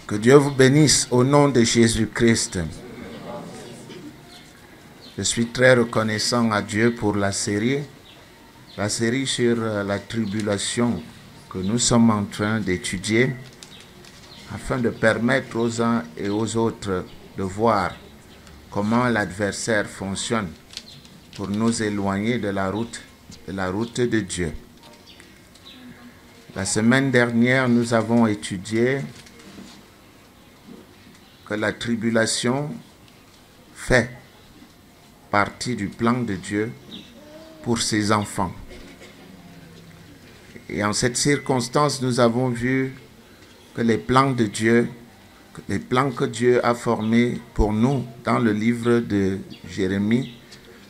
Que Dieu vous bénisse au nom de Jésus-Christ. Je suis très reconnaissant à Dieu pour la série sur la tribulation que nous sommes en train d'étudier afin de permettre aux uns et aux autres de voir comment l'adversaire fonctionne pour nous éloigner de la route de Dieu. La semaine dernière, nous avons étudié que la tribulation fait partie du plan de Dieu pour ses enfants. Et en cette circonstance, nous avons vu que les plans de Dieu, les plans que Dieu a formés pour nous dans le livre de Jérémie,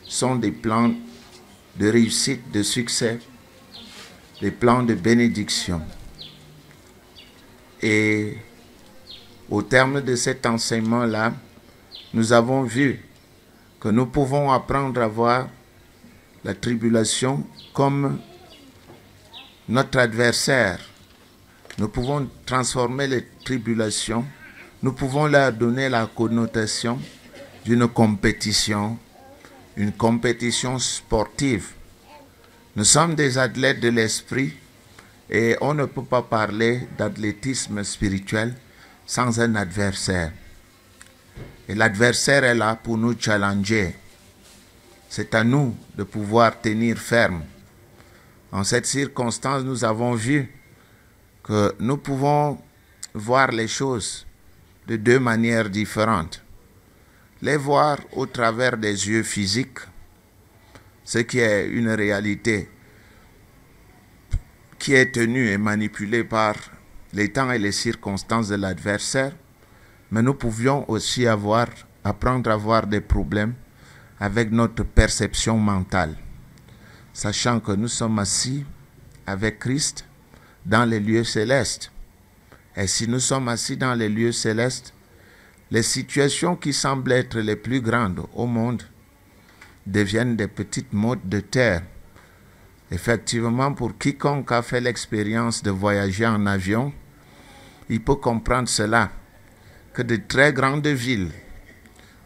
sont des plans de réussite, de succès, des plans de bénédiction. Et au terme de cet enseignement-là, nous avons vu que nous pouvons apprendre à voir la tribulation comme notre adversaire. Nous pouvons transformer les tribulations, nous pouvons leur donner la connotation d'une compétition, une compétition sportive. Nous sommes des athlètes de l'esprit et on ne peut pas parler d'athlétisme spirituel sans un adversaire. Et l'adversaire est là pour nous challenger. C'est à nous de pouvoir tenir ferme. En cette circonstance, nous avons vu que nous pouvons voir les choses de deux manières différentes. Les voir au travers des yeux physiques, ce qui est une réalité qui est tenue et manipulée par les temps et les circonstances de l'adversaire, mais nous pouvions aussi apprendre à avoir des problèmes avec notre perception mentale, sachant que nous sommes assis avec Christ dans les lieux célestes. Et si nous sommes assis dans les lieux célestes, les situations qui semblent être les plus grandes au monde deviennent des petites mottes de terre. Effectivement, pour quiconque a fait l'expérience de voyager en avion, il peut comprendre cela, que de très grandes villes,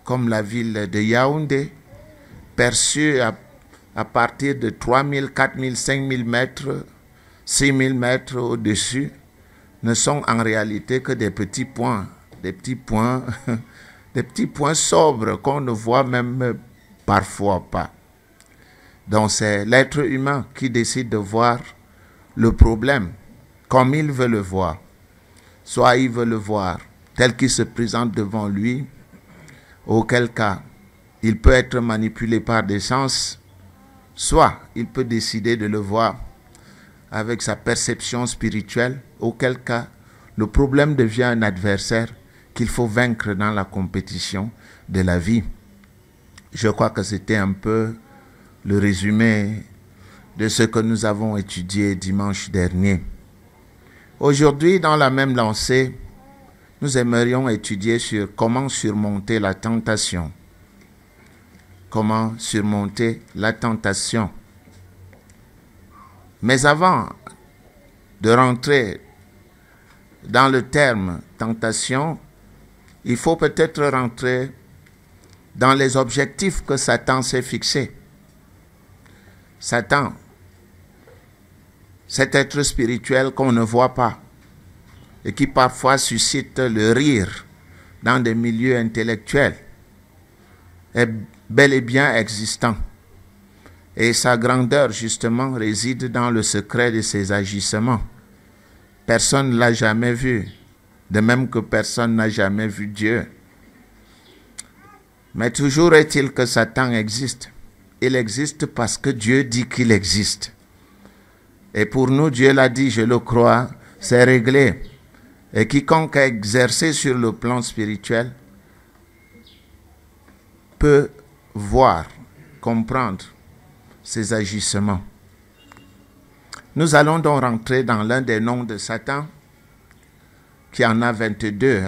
comme la ville de Yaoundé, perçue à partir de 3000, 4000, 5000 mètres, 6000 mètres au-dessus, ne sont en réalité que des petits points sobres qu'on ne voit même parfois pas. Donc c'est l'être humain qui décide de voir le problème comme il veut le voir. Soit il veut le voir tel qu'il se présente devant lui, auquel cas il peut être manipulé par des sens, soit il peut décider de le voir avec sa perception spirituelle, auquel cas le problème devient un adversaire qu'il faut vaincre dans la compétition de la vie. Je crois que c'était un peu le résumé de ce que nous avons étudié dimanche dernier. Aujourd'hui, dans la même lancée, nous aimerions étudier sur comment surmonter la tentation. Comment surmonter la tentation. Mais avant de rentrer dans le terme tentation, il faut peut-être rentrer dans les objectifs que Satan s'est fixés. Satan, cet être spirituel qu'on ne voit pas et qui parfois suscite le rire dans des milieux intellectuels, est bel et bien existant. Et sa grandeur, justement, réside dans le secret de ses agissements. Personne ne l'a jamais vu, de même que personne n'a jamais vu Dieu. Mais toujours est-il que Satan existe. Il existe parce que Dieu dit qu'il existe. Et pour nous, Dieu l'a dit, je le crois, c'est réglé. Et quiconque a exercé sur le plan spirituel peut voir, comprendre ses agissements. Nous allons donc rentrer dans l'un des noms de Satan, qui en a 22.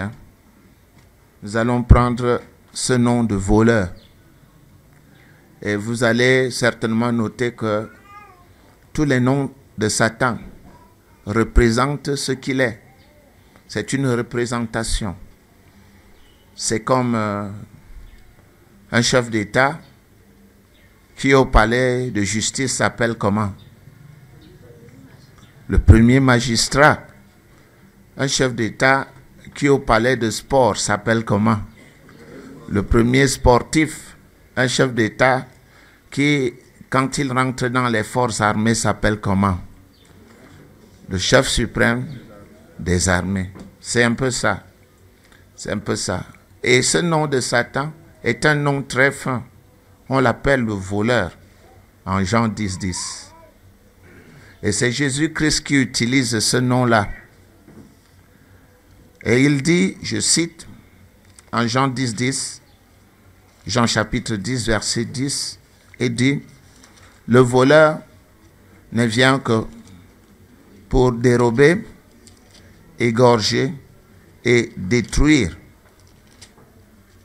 Nous allons prendre ce nom de voleur. Et vous allez certainement noter que tous les noms de Satan représentent ce qu'il est. c'est une représentation. C'est comme un chef d'État qui au palais de justice s'appelle comment? Le premier magistrat. Un chef d'État qui au palais de sport s'appelle comment? Le premier sportif. Un chef d'État qui, quand il rentre dans les forces armées, s'appelle comment? Le chef suprême des armées. C'est un peu ça. C'est un peu ça. Et ce nom de Satan est un nom très fin. On l'appelle le voleur en Jean 10, 10. Et c'est Jésus-Christ qui utilise ce nom-là. Et il dit, je cite, en Jean 10, 10, Jean chapitre 10, verset 10, il dit, le voleur ne vient que pour dérober, égorger et détruire.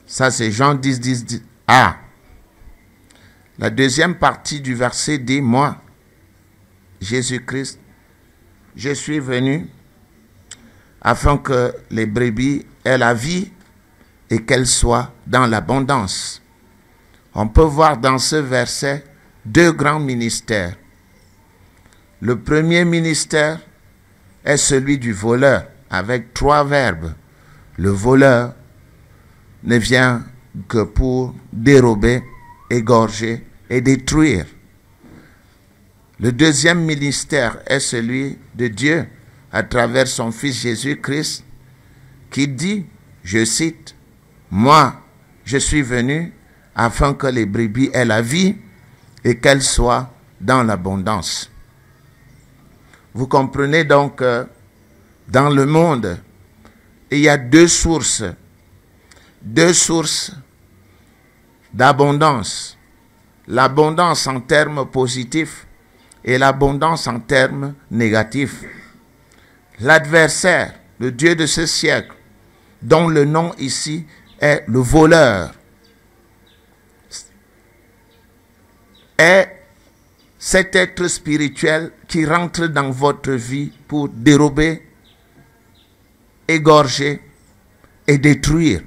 Ça, c'est Jean 10, 10, 10. Ah! La deuxième partie du verset dit, moi, Jésus-Christ, je suis venu afin que les brebis aient la vie et qu'elles soient dans l'abondance. On peut voir dans ce verset deux grands ministères. Le premier ministère est celui du voleur, avec trois verbes. Le voleur ne vient que pour dérober, égorger et détruire. Le deuxième ministère est celui de Dieu à travers son Fils Jésus-Christ qui dit, je cite, « Moi, je suis venu afin que les brebis aient la vie et qu'elles soient dans l'abondance. » Vous comprenez donc que dans le monde, il y a deux sources d'abondance. L'abondance en termes positifs et l'abondance en termes négatifs. L'adversaire, le Dieu de ce siècle, dont le nom ici est le voleur, est cet être spirituel qui rentre dans votre vie pour dérober, égorger et détruire.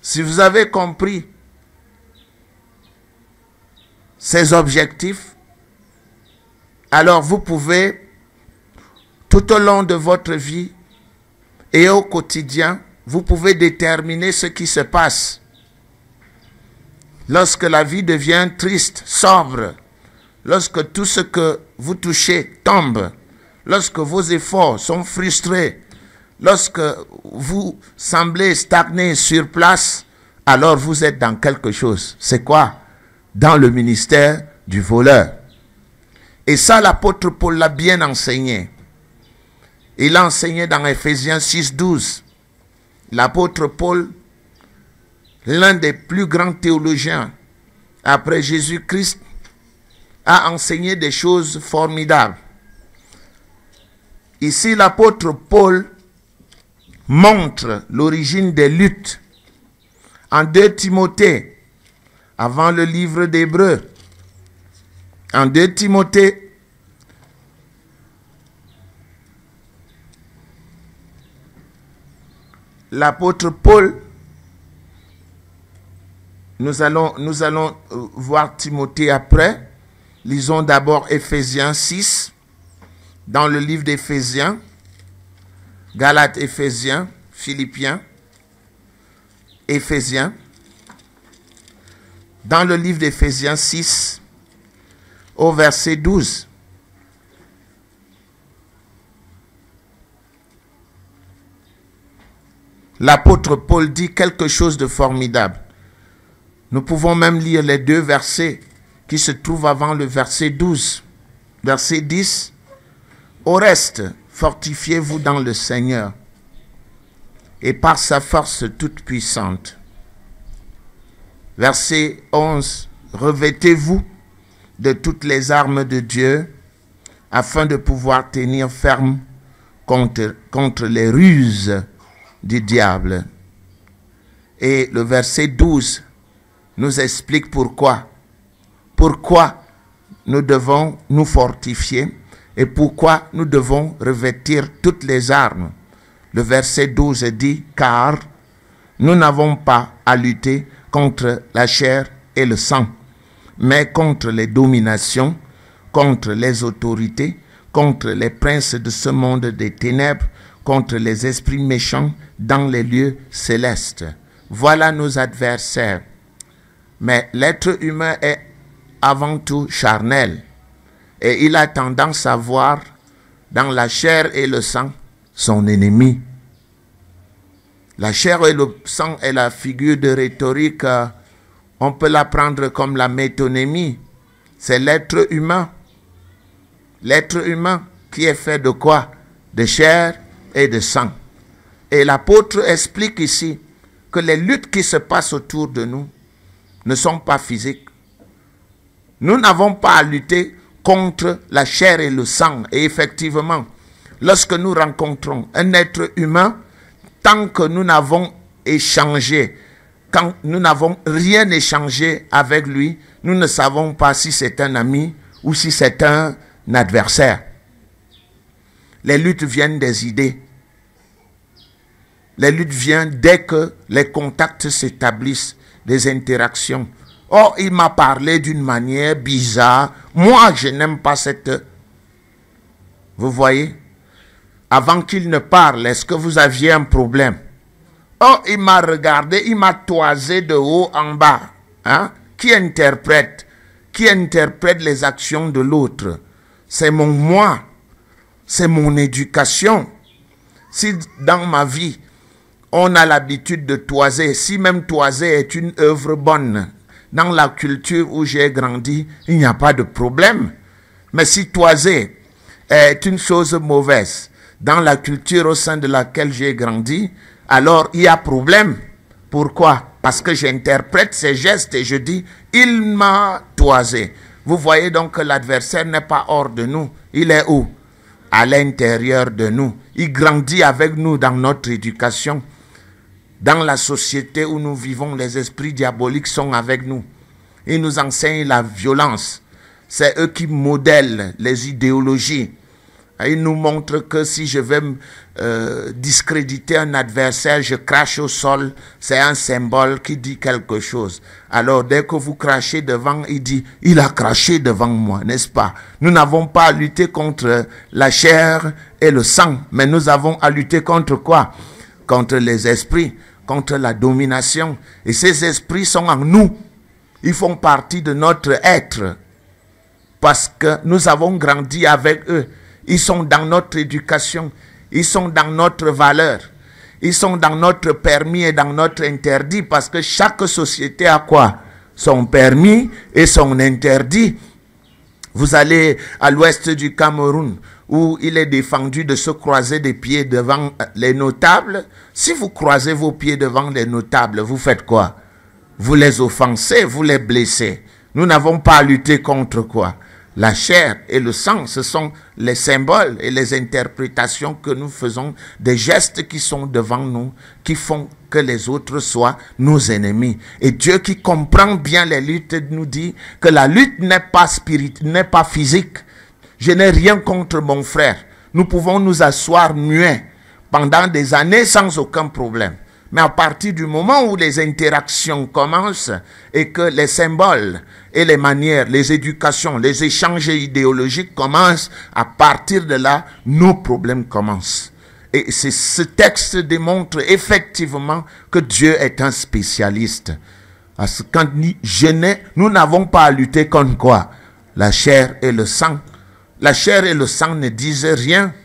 Si vous avez compris ces objectifs, alors vous pouvez, tout au long de votre vie et au quotidien, vous pouvez déterminer ce qui se passe. Lorsque la vie devient triste, sobre, lorsque tout ce que vous touchez tombe, lorsque vos efforts sont frustrés, lorsque vous semblez stagner sur place, alors vous êtes dans quelque chose. C'est quoi? Dans le ministère du voleur. Et ça, l'apôtre Paul l'a bien enseigné. Il a enseigné dans Ephésiens 6, 12. L'apôtre Paul, l'un des plus grands théologiens après Jésus-Christ, a enseigné des choses formidables. Ici, l'apôtre Paul montre l'origine des luttes. En 2 Timothée, avant le livre d'Hébreux, en 2 Timothée, l'apôtre Paul, nous allons voir Timothée après. Lisons d'abord Ephésiens 6, dans le livre d'Éphésiens, Galates, Éphésiens, Philippiens, Éphésiens. Dans le livre d'Éphésiens 6, au verset 12. L'apôtre Paul dit quelque chose de formidable. Nous pouvons même lire les deux versets qui se trouvent avant le verset 12. Verset 10. Au reste, fortifiez-vous dans le Seigneur et par sa force toute puissante. Verset 11. Revêtez-vous de toutes les armes de Dieu afin de pouvoir tenir ferme contre les ruses du diable. Et le verset 12 nous explique pourquoi. Pourquoi nous devons nous fortifier Et pourquoi nous devons revêtir toutes les armes? Le verset 12 dit, car nous n'avons pas à lutter contre la chair et le sang, mais contre les dominations, contre les autorités, contre les princes de ce monde des ténèbres, contre les esprits méchants dans les lieux célestes. Voilà nos adversaires. Mais l'être humain est avant tout charnel, et il a tendance à voir dans la chair et le sang son ennemi. La chair et le sang est la figure de rhétorique, on peut la prendre comme la métonymie. C'est l'être humain. L'être humain qui est fait de quoi? De chair et de sang. Et l'apôtre explique ici que les luttes qui se passent autour de nous ne sont pas physiques. Nous n'avons pas à lutter contre la chair et le sang. Et effectivement, lorsque nous rencontrons un être humain, tant que nous n'avons échangé, quand nous n'avons rien échangé avec lui, nous ne savons pas si c'est un ami ou si c'est un adversaire. Les luttes viennent des idées. Les luttes viennent dès que les contacts s'établissent, des interactions. Oh, il m'a parlé d'une manière bizarre. Moi, je n'aime pas cette... Vous voyez? Avant qu'il ne parle, est-ce que vous aviez un problème? Oh, il m'a regardé, il m'a toisé de haut en bas. Hein? Qui interprète les actions de l'autre? C'est mon moi. C'est mon éducation. Si dans ma vie, on a l'habitude de toiser, si même toiser est une œuvre bonne, dans la culture où j'ai grandi, il n'y a pas de problème. Mais si toiser est une chose mauvaise, dans la culture au sein de laquelle j'ai grandi, alors il y a problème. Pourquoi? Parce que j'interprète ces gestes et je dis, il m'a toisé. Vous voyez donc que l'adversaire n'est pas hors de nous. Il est où? À l'intérieur de nous. Il grandit avec nous dans notre éducation. Dans la société où nous vivons, les esprits diaboliques sont avec nous. Ils nous enseignent la violence. C'est eux qui modèlent les idéologies. Ils nous montrent que si je vais discréditer un adversaire, je crache au sol. C'est un symbole qui dit quelque chose. Alors dès que vous crachez devant, il dit, il a craché devant moi, n'est-ce pas? Nous n'avons pas à lutter contre la chair et le sang, mais nous avons à lutter contre quoi? Contre les esprits, contre la domination. Et ces esprits sont en nous. Ils font partie de notre être. Parce que nous avons grandi avec eux. Ils sont dans notre éducation. Ils sont dans notre valeur. Ils sont dans notre permis et dans notre interdit. Parce que chaque société a quoi? Son permis et son interdit. Vous allez à l'ouest du Cameroun, où il est défendu de se croiser des pieds devant les notables. Si vous croisez vos pieds devant les notables, vous faites quoi? Vous les offensez, vous les blessez. Nous n'avons pas à lutter contre quoi? La chair et le sang, ce sont les symboles et les interprétations que nous faisons des gestes qui sont devant nous, qui font que les autres soient nos ennemis. Et Dieu qui comprend bien les luttes nous dit que la lutte n'est pas spirituelle, n'est pas physique. Je n'ai rien contre mon frère. Nous pouvons nous asseoir muets pendant des années sans aucun problème. Mais à partir du moment où les interactions commencent et que les symboles et les manières, les éducations, les échanges idéologiques commencent, à partir de là, nos problèmes commencent. Et ce texte démontre effectivement que Dieu est un spécialiste. Parce que quand nous n'avons pas à lutter contre quoi? La chair et le sang. La chair et le sang ne disent rien.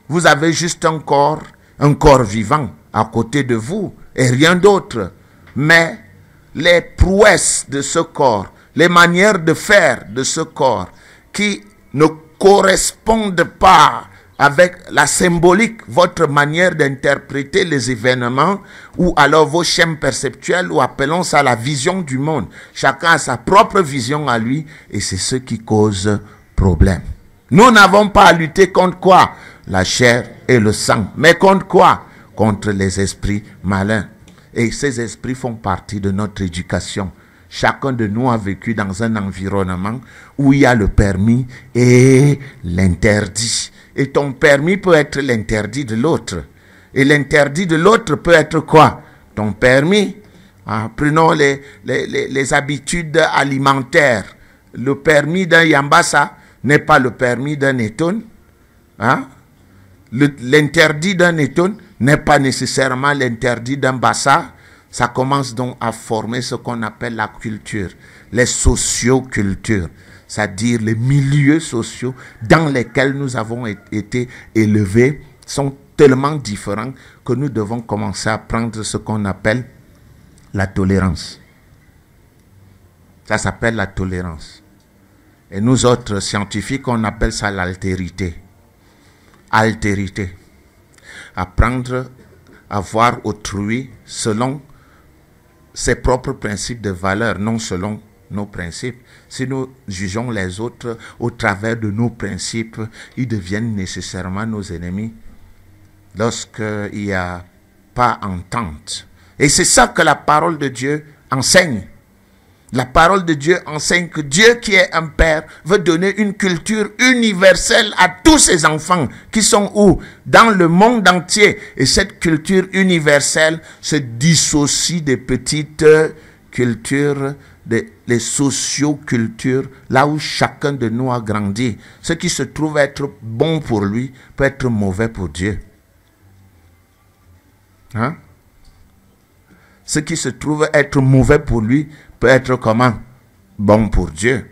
Vous avez juste un corps vivant à côté de vous et rien d'autre. Mais les prouesses de ce corps, les manières de faire de ce corps qui ne correspondent pas avec la symbolique, votre manière d'interpréter les événements ou alors vos schèmes perceptuels ou appelons ça la vision du monde. Chacun a sa propre vision à lui et c'est ce qui cause problème. Nous n'avons pas à lutter contre quoi? La chair et le sang. Mais contre quoi? Contre les esprits malins. Et ces esprits font partie de notre éducation. chacun de nous a vécu dans un environnement où il y a le permis et l'interdit. Et ton permis peut être l'interdit de l'autre. Et l'interdit de l'autre peut être quoi? Ton permis. Prenons les habitudes alimentaires. Le permis d'un Yambassa n'est pas le permis d'un Eton. L'interdit d'un Eton n'est pas nécessairement l'interdit d'un Bassa. Ça commence donc à former ce qu'on appelle la culture, les sociocultures, c'est-à-dire les milieux sociaux dans lesquels nous avons été élevés sont tellement différents que nous devons commencer à prendre ce qu'on appelle la tolérance. Ça s'appelle la tolérance. Et nous autres scientifiques, on appelle ça l'altérité. Altérité. Apprendre à voir autrui selon ses propres principes de valeur, non selon nos principes. Si nous jugeons les autres au travers de nos principes, ils deviennent nécessairement nos ennemis lorsqu'il n'y a pas entente. Et c'est ça que la parole de Dieu enseigne. La parole de Dieu enseigne que Dieu qui est un père veut donner une culture universelle à tous ses enfants qui sont où? Dans le monde entier. Et cette culture universelle se dissocie des petites cultures, les sociocultures, là où chacun de nous a grandi. Ce qui se trouve être bon pour lui peut être mauvais pour Dieu. Ce qui se trouve être mauvais pour lui peut être comment? Bon pour Dieu.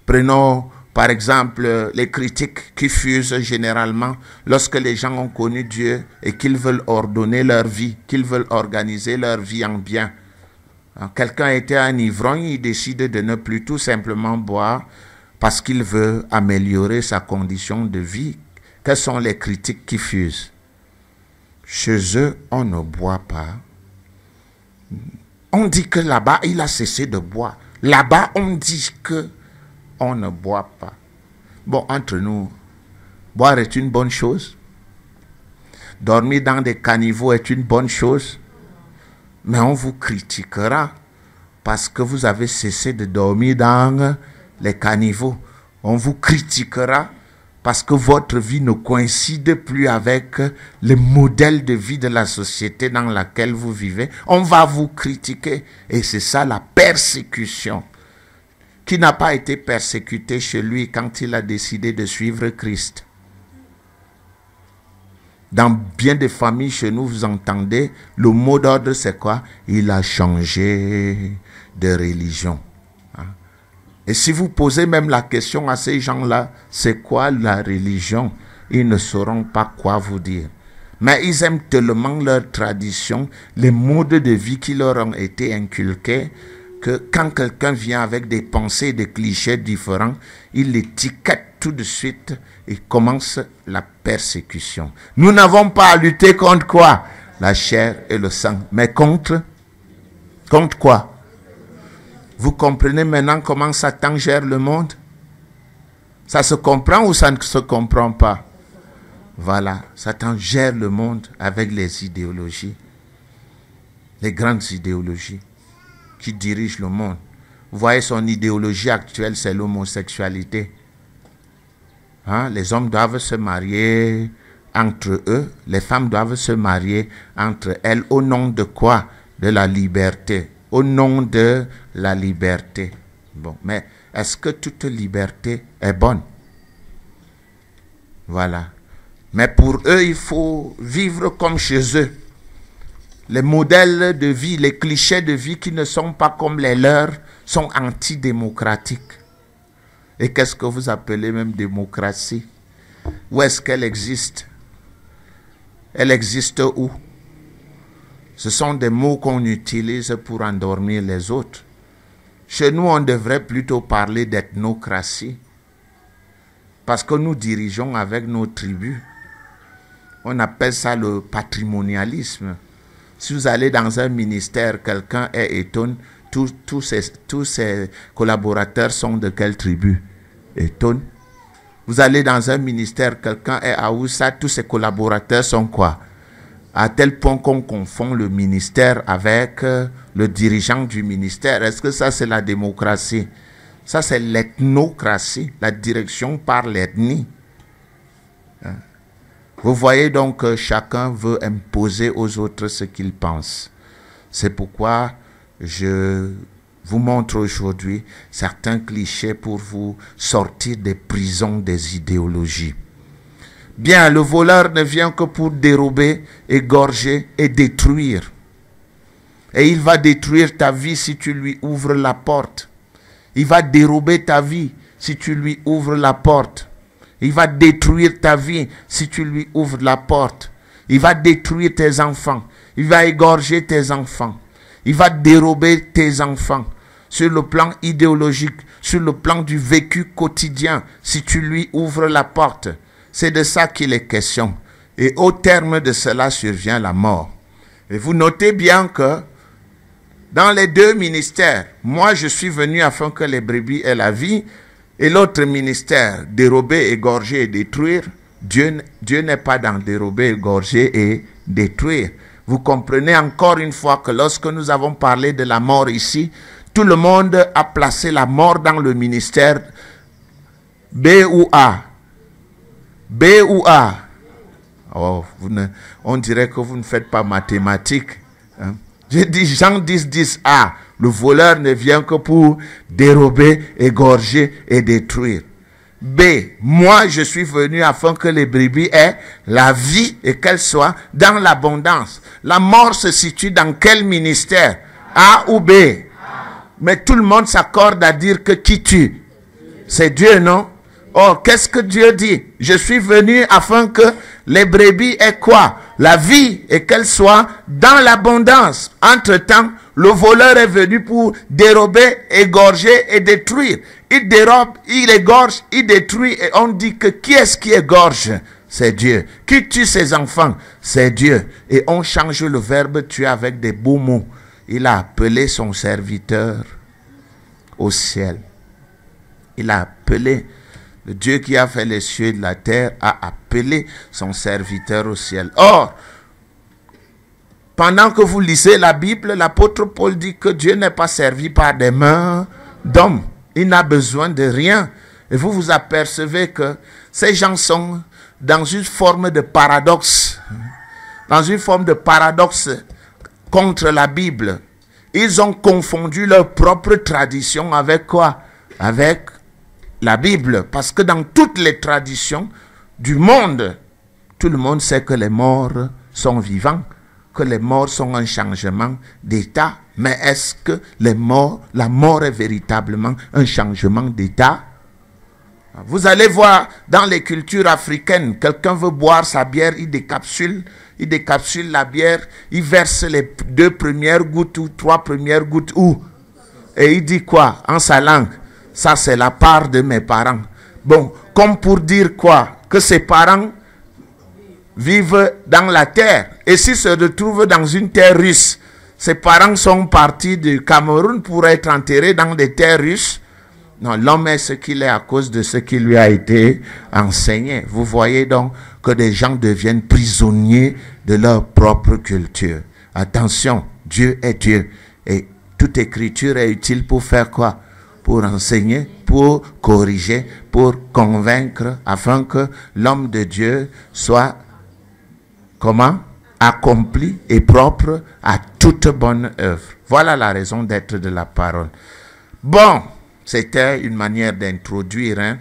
Prenons par exemple les critiques qui fusent généralement lorsque les gens ont connu Dieu et qu'ils veulent ordonner leur vie, qu'ils veulent organiser leur vie en bien. Quelqu'un était un ivrogne, il décide de ne plus tout simplement boire parce qu'il veut améliorer sa condition de vie. Quelles sont les critiques qui fusent? Chez eux, on ne boit pas. On dit que là-bas, il a cessé de boire. Là-bas, on dit que on ne boit pas. Bon, entre nous, boire est une bonne chose. Dormir dans des caniveaux est une bonne chose. Mais on vous critiquera parce que vous avez cessé de dormir dans les caniveaux. On vous critiquera parce que votre vie ne coïncide plus avec le modèle de vie de la société dans laquelle vous vivez. On va vous critiquer. Et c'est ça la persécution. Qui n'a pas été persécuté chez lui quand il a décidé de suivre Christ? Dans bien des familles chez nous, vous entendez, le mot d'ordre c'est quoi? Il a changé de religion. Et si vous posez même la question à ces gens-là, c'est quoi la religion? Ils ne sauront pas quoi vous dire. Mais ils aiment tellement leur tradition, les modes de vie qui leur ont été inculqués, que quand quelqu'un vient avec des pensées, des clichés différents, il l'étiquette tout de suite et commence la persécution. Nous n'avons pas à lutter contre quoi? La chair et le sang. Mais contre quoi? Vous comprenez maintenant comment Satan gère le monde? Ça se comprend ou ça ne se comprend pas? Voilà, Satan gère le monde avec les idéologies, les grandes idéologies qui dirigent le monde. Vous voyez, son idéologie actuelle, c'est l'homosexualité. Les hommes doivent se marier entre eux, les femmes doivent se marier entre elles. Au nom de quoi? De la liberté. Au nom de la liberté. Bon, mais est-ce que toute liberté est bonne? Voilà. Mais pour eux, il faut vivre comme chez eux. Les modèles de vie, les clichés de vie qui ne sont pas comme les leurs sont antidémocratiques. Et qu'est-ce que vous appelez même démocratie? Où est-ce qu'elle existe? Elle existe où? Ce sont des mots qu'on utilise pour endormir les autres. Chez nous, on devrait plutôt parler d'ethnocratie. Parce que nous dirigeons avec nos tribus. On appelle ça le patrimonialisme. Si vous allez dans un ministère, quelqu'un est Eton, tous ses collaborateurs sont de quelle tribu? Eton. Vous allez dans un ministère, quelqu'un est Aoussa, tous ses collaborateurs sont quoi? à tel point qu'on confond le ministère avec le dirigeant du ministère. Est-ce que ça, c'est la démocratie? Ça, c'est l'ethnocratie, la direction par l'ethnie. Vous voyez donc que chacun veut imposer aux autres ce qu'il pense. C'est pourquoi je vous montre aujourd'hui certains clichés pour vous sortir des prisons des idéologies. Bien, le voleur ne vient que pour dérober, égorger et détruire. Et il va détruire ta vie si tu lui ouvres la porte. Il va dérober ta vie si tu lui ouvres la porte. Il va détruire ta vie si tu lui ouvres la porte. Il va détruire tes enfants. Il va égorger tes enfants. Il va dérober tes enfants sur le plan idéologique, sur le plan du vécu quotidien, si tu lui ouvres la porte. C'est de ça qu'il est question. Et au terme de cela survient la mort. Et vous notez bien que dans les deux ministères, moi je suis venu afin que les brebis aient la vie, et l'autre ministère, dérober, égorger et détruire, Dieu n'est pas dans dérober, égorger et détruire. Vous comprenez encore une fois que lorsque nous avons parlé de la mort ici, tout le monde a placé la mort dans le ministère B ou A. B ou A. Oh, on dirait que vous ne faites pas mathématiques. Hein? J'ai dit Jean 10, 10 A. Le voleur ne vient que pour dérober, égorger et détruire. B. Moi, je suis venu afin que les brebis aient la vie et qu'elle soit dans l'abondance. La mort se situe dans quel ministère? A ou B? Mais tout le monde s'accorde à dire que qui tue? C'est Dieu, non? Or, qu'est-ce que Dieu dit? Je suis venu afin que les brebis aient quoi? La vie et qu'elle soit dans l'abondance. Entre-temps, le voleur est venu pour dérober, égorger et détruire. Il dérobe, il égorge, il détruit et on dit que qui est-ce qui égorge? C'est Dieu. Qui tue ses enfants? C'est Dieu. Et on change le verbe tuer avec des beaux mots. Il a appelé son serviteur au ciel. Il a appelé, le Dieu qui a fait les cieux et la terre a appelé son serviteur au ciel. Or, pendant que vous lisez la Bible, l'apôtre Paul dit que Dieu n'est pas servi par des mains d'hommes. Il n'a besoin de rien. Et vous vous apercevez que ces gens sont dans une forme de paradoxe. Dans une forme de paradoxe contre la Bible. Ils ont confondu leur propre tradition avec quoi? Avec la Bible. Parce que dans toutes les traditions du monde, tout le monde sait que les morts sont vivants, que les morts sont un changement d'état. Mais est-ce que la mort est véritablement un changement d'état? Vous allez voir dans les cultures africaines, quelqu'un veut boire sa bière, il décapsule la bière, il verse les 2 premières gouttes ou 3 premières gouttes où? Et il dit quoi? En sa langue. Ça c'est la part de mes parents. Bon, comme pour dire quoi? Que ses parents vivent dans la terre. Et s'ils se retrouvent dans une terre russe, ses parents sont partis du Cameroun pour être enterrés dans des terres russes. Non, l'homme est ce qu'il est à cause de ce qui lui a été enseigné. Vous voyez donc que des gens deviennent prisonniers de leur propre culture. Attention, Dieu est Dieu. Et toute écriture est utile pour faire quoi? Pour enseigner, pour corriger, pour convaincre, afin que l'homme de Dieu soit, comment? Accompli et propre à toute bonne œuvre. Voilà la raison d'être de la parole. Bon, c'était une manière d'introduire. Hein.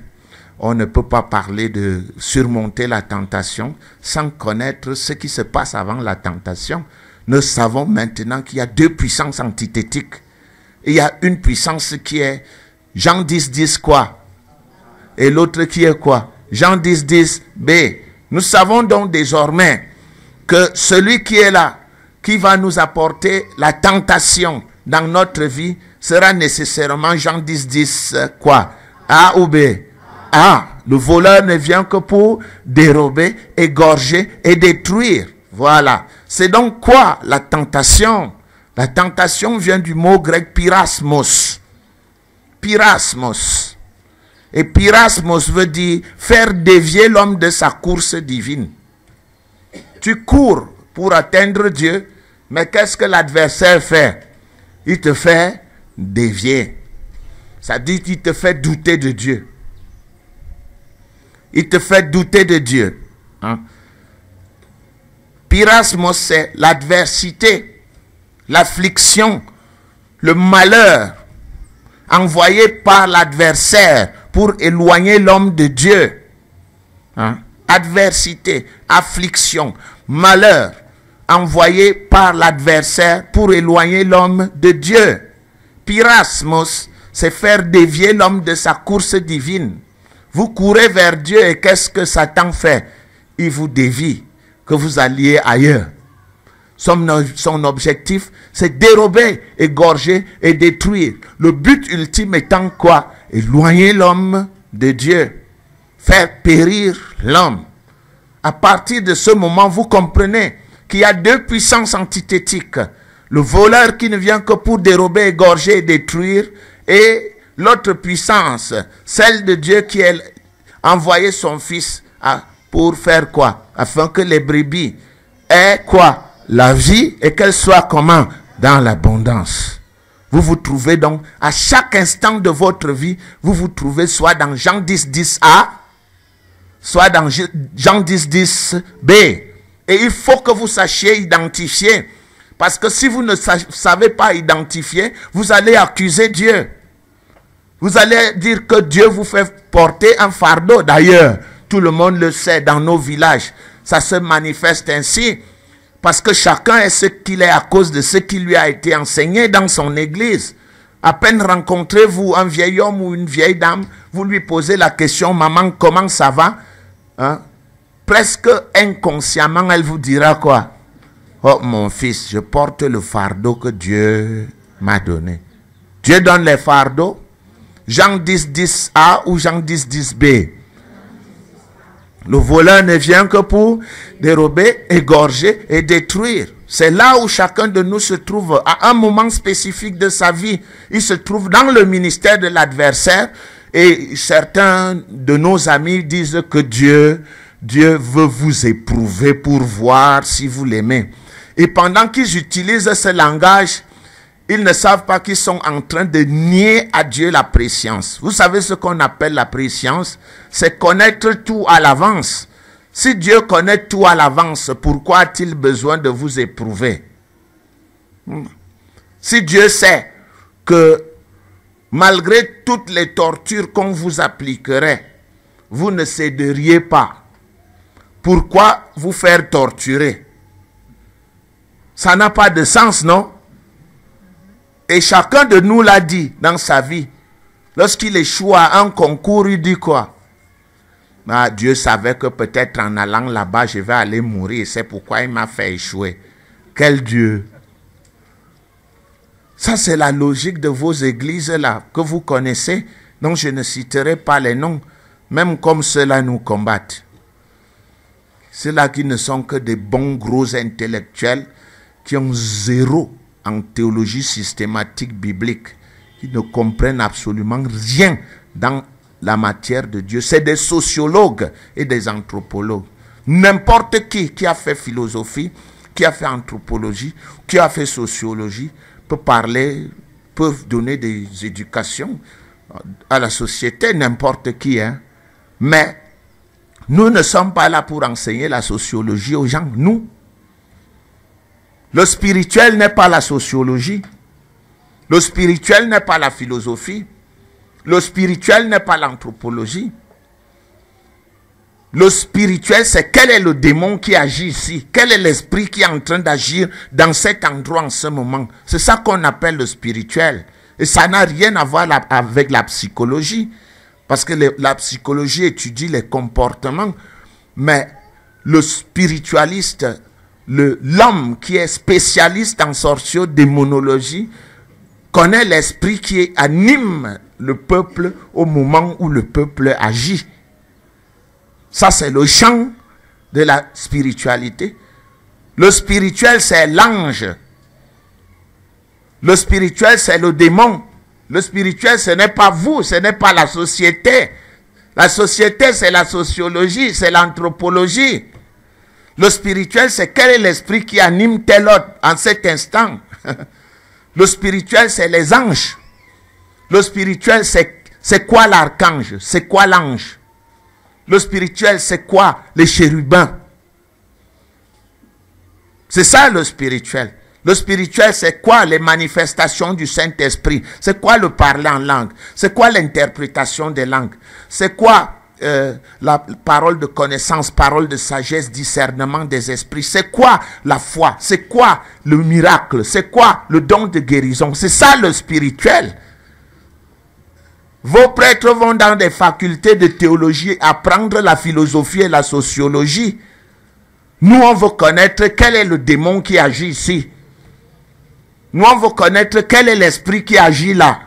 On ne peut pas parler de surmonter la tentation sans connaître ce qui se passe avant la tentation. Nous savons maintenant qu'il y a 2 puissances antithétiques. Il y a une puissance qui est Jean 10, 10 quoi? Et l'autre qui est quoi? Jean 10, 10 B. Nous savons donc désormais que celui qui est là, qui va nous apporter la tentation dans notre vie, sera nécessairement Jean 10, 10 quoi? A ou B? A. Le voleur ne vient que pour dérober, égorger et détruire. Voilà. C'est donc quoi la tentation? La tentation vient du mot grec pyrasmos. Pyrasmos. Et pyrasmos veut dire faire dévier l'homme de sa course divine. Tu cours pour atteindre Dieu. Mais qu'est-ce que l'adversaire fait? Il te fait dévier. Ça dit qu'il te fait douter de Dieu. Il te fait douter de Dieu. Hein? Pyrasmos, c'est l'adversité, l'affliction, le malheur envoyé par l'adversaire pour éloigner l'homme de Dieu. Hein? Adversité, affliction, malheur envoyé par l'adversaire pour éloigner l'homme de Dieu. Pyrasmos, c'est faire dévier l'homme de sa course divine. Vous courez vers Dieu et qu'est-ce que Satan fait? Il vous dévie, que vous alliez ailleurs. Son objectif, c'est dérober, égorger et détruire. Le but ultime étant quoi? Éloigner l'homme de Dieu. Faire périr l'homme. À partir de ce moment, vous comprenez qu'il y a deux puissances antithétiques. Le voleur qui ne vient que pour dérober, égorger et détruire. Et l'autre puissance, celle de Dieu qui a envoyé son Fils pour faire quoi? Afin que les brebis aient quoi? La vie et qu'elle soit comment? Dans l'abondance. Vous vous trouvez donc, à chaque instant de votre vie, vous vous trouvez soit dans Jean 10, 10a, soit dans Jean 10, 10b. Et il faut que vous sachiez identifier. Parce que si vous ne savez pas identifier, vous allez accuser Dieu. Vous allez dire que Dieu vous fait porter un fardeau. D'ailleurs, tout le monde le sait dans nos villages. Ça se manifeste ainsi. Parce que chacun est ce qu'il est à cause de ce qui lui a été enseigné dans son église. À peine rencontrez-vous un vieil homme ou une vieille dame, vous lui posez la question, maman, comment ça va? Hein? Presque inconsciemment, elle vous dira quoi? Oh mon fils, je porte le fardeau que Dieu m'a donné. Dieu donne les fardeaux. Jean 10, 10a ou Jean 10, 10b. Le voleur ne vient que pour dérober, égorger et détruire. C'est là où chacun de nous se trouve à un moment spécifique de sa vie. Il se trouve dans le ministère de l'adversaire et certains de nos amis disent que Dieu veut vous éprouver pour voir si vous l'aimez. Et pendant qu'ils utilisent ce langage, ils ne savent pas qu'ils sont en train de nier à Dieu la préscience. Vous savez ce qu'on appelle la préscience? C'est connaître tout à l'avance. Si Dieu connaît tout à l'avance, pourquoi a-t-il besoin de vous éprouver? Si Dieu sait que malgré toutes les tortures qu'on vous appliquerait, vous ne céderiez pas, pourquoi vous faire torturer? Ça n'a pas de sens, non? Et chacun de nous l'a dit dans sa vie. Lorsqu'il échoue à un concours, il dit quoi? Ah, Dieu savait que peut-être en allant là-bas, je vais aller mourir. C'est pourquoi il m'a fait échouer. Quel Dieu? Ça, c'est la logique de vos églises là, que vous connaissez. Donc, je ne citerai pas les noms, même comme ceux-là nous combattent. Ceux-là qui ne sont que des bons gros intellectuels, qui ont zéro en théologie systématique biblique, qui ne comprennent absolument rien dans la matière de Dieu. C'est des sociologues et des anthropologues. N'importe qui a fait philosophie, qui a fait anthropologie, qui a fait sociologie, peut parler, peut donner des éducations à la société, n'importe qui. Hein. Mais nous ne sommes pas là pour enseigner la sociologie aux gens, nous. Le spirituel n'est pas la sociologie. Le spirituel n'est pas la philosophie. Le spirituel n'est pas l'anthropologie. Le spirituel, c'est quel est le démon qui agit ici? Quel est l'esprit qui est en train d'agir dans cet endroit en ce moment? C'est ça qu'on appelle le spirituel. Et ça n'a rien à voir avec la psychologie. Parce que la psychologie étudie les comportements. Mais le spiritualiste, l'homme qui est spécialiste en sorciodémonologie, connaît l'esprit qui anime le peuple au moment où le peuple agit. Ça, c'est le champ de la spiritualité. Le spirituel, c'est l'ange. Le spirituel, c'est le démon. Le spirituel, ce n'est pas vous, ce n'est pas la société. La société, c'est la sociologie, c'est l'anthropologie. Le spirituel, c'est quel est l'esprit qui anime tel autre en cet instant. Le spirituel, c'est les anges. Le spirituel, c'est quoi l'archange? C'est quoi l'ange? Le spirituel, c'est quoi les chérubins? C'est ça le spirituel. Le spirituel, c'est quoi les manifestations du Saint-Esprit? C'est quoi le parler en langue? C'est quoi l'interprétation des langues? C'est quoi la parole de connaissance, parole de sagesse, discernement des esprits? C'est quoi la foi? C'est quoi le miracle? C'est quoi le don de guérison? C'est ça le spirituel. Vos prêtres vont dans des facultés de théologie apprendre la philosophie et la sociologie. Nous, on veut connaître quel est le démon qui agit ici. Nous, on veut connaître quel est l'esprit qui agit là.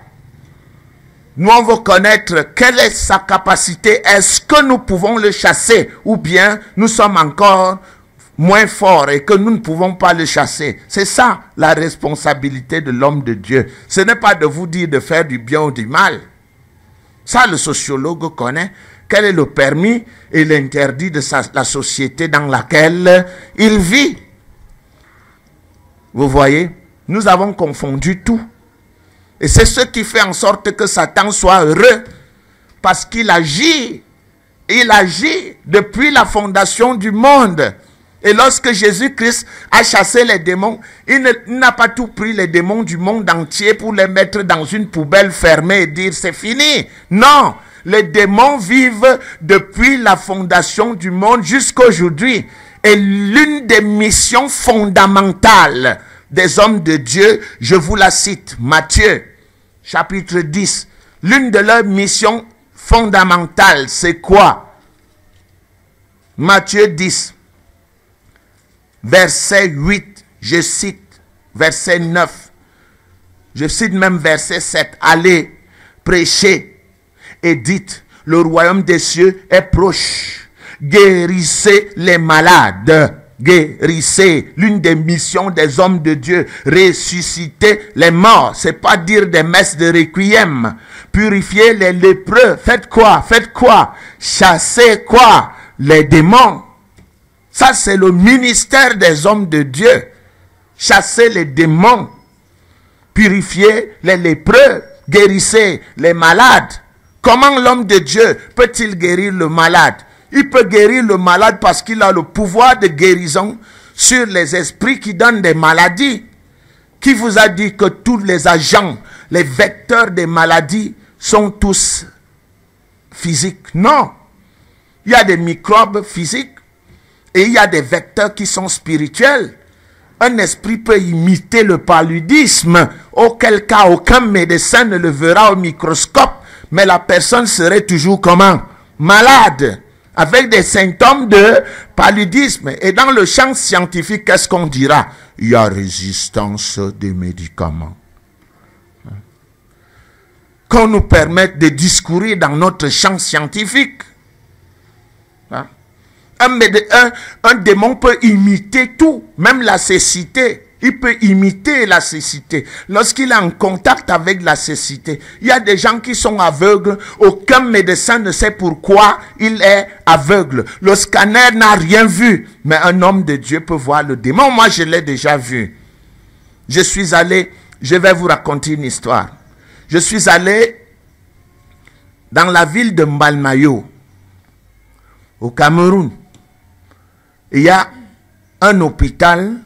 Nous, on veut connaître quelle est sa capacité. Est-ce que nous pouvons le chasser ou bien nous sommes encore moins forts et que nous ne pouvons pas le chasser? C'est ça la responsabilité de l'homme de Dieu. Ce n'est pas de vous dire de faire du bien ou du mal. Ça, le sociologue connaît. Quel est le permis et l'interdit de la société dans laquelle il vit? Vous voyez, nous avons confondu tout. Et c'est ce qui fait en sorte que Satan soit heureux. Parce qu'il agit. Il agit depuis la fondation du monde. Et lorsque Jésus-Christ a chassé les démons, il n'a pas tout pris les démons du monde entier pour les mettre dans une poubelle fermée et dire c'est fini. Non, les démons vivent depuis la fondation du monde jusqu'à aujourd'hui. Et l'une des missions fondamentales des hommes de Dieu, je vous la cite, Matthieu, chapitre 10. L'une de leurs missions fondamentales, c'est quoi? Matthieu 10, verset 8, je cite, verset 9, je cite même verset 7. Allez, prêchez et dites, le royaume des cieux est proche. Guérissez les malades. Guérissez, l'une des missions des hommes de Dieu, ressusciter les morts, c'est pas dire des messes de requiem, purifier les lépreux, faites quoi? Faites quoi? Chassez quoi? Les démons. Ça c'est le ministère des hommes de Dieu, chasser les démons, purifier les lépreux, guérissez les malades. Comment l'homme de Dieu peut-il guérir le malade? Il peut guérir le malade parce qu'il a le pouvoir de guérison sur les esprits qui donnent des maladies. Qui vous a dit que tous les agents, les vecteurs des maladies sont tous physiques? Non. Il y a des microbes physiques et il y a des vecteurs qui sont spirituels. Un esprit peut imiter le paludisme, auquel cas aucun médecin ne le verra au microscope, mais la personne serait toujours comment? Malade, avec des symptômes de paludisme. Et dans le champ scientifique, qu'est-ce qu'on dira? Il y a résistance des médicaments. Qu'on nous permette de discourir dans notre champ scientifique. Un démon peut imiter tout, même la cécité. Il peut imiter la cécité. Lorsqu'il est en contact avec la cécité, il y a des gens qui sont aveugles. Aucun médecin ne sait pourquoi il est aveugle. Le scanner n'a rien vu. Mais un homme de Dieu peut voir le démon. Moi, je l'ai déjà vu. Je suis allé, je vais vous raconter une histoire. Je suis allé dans la ville de Mbalmayo, au Cameroun. Il y a un hôpital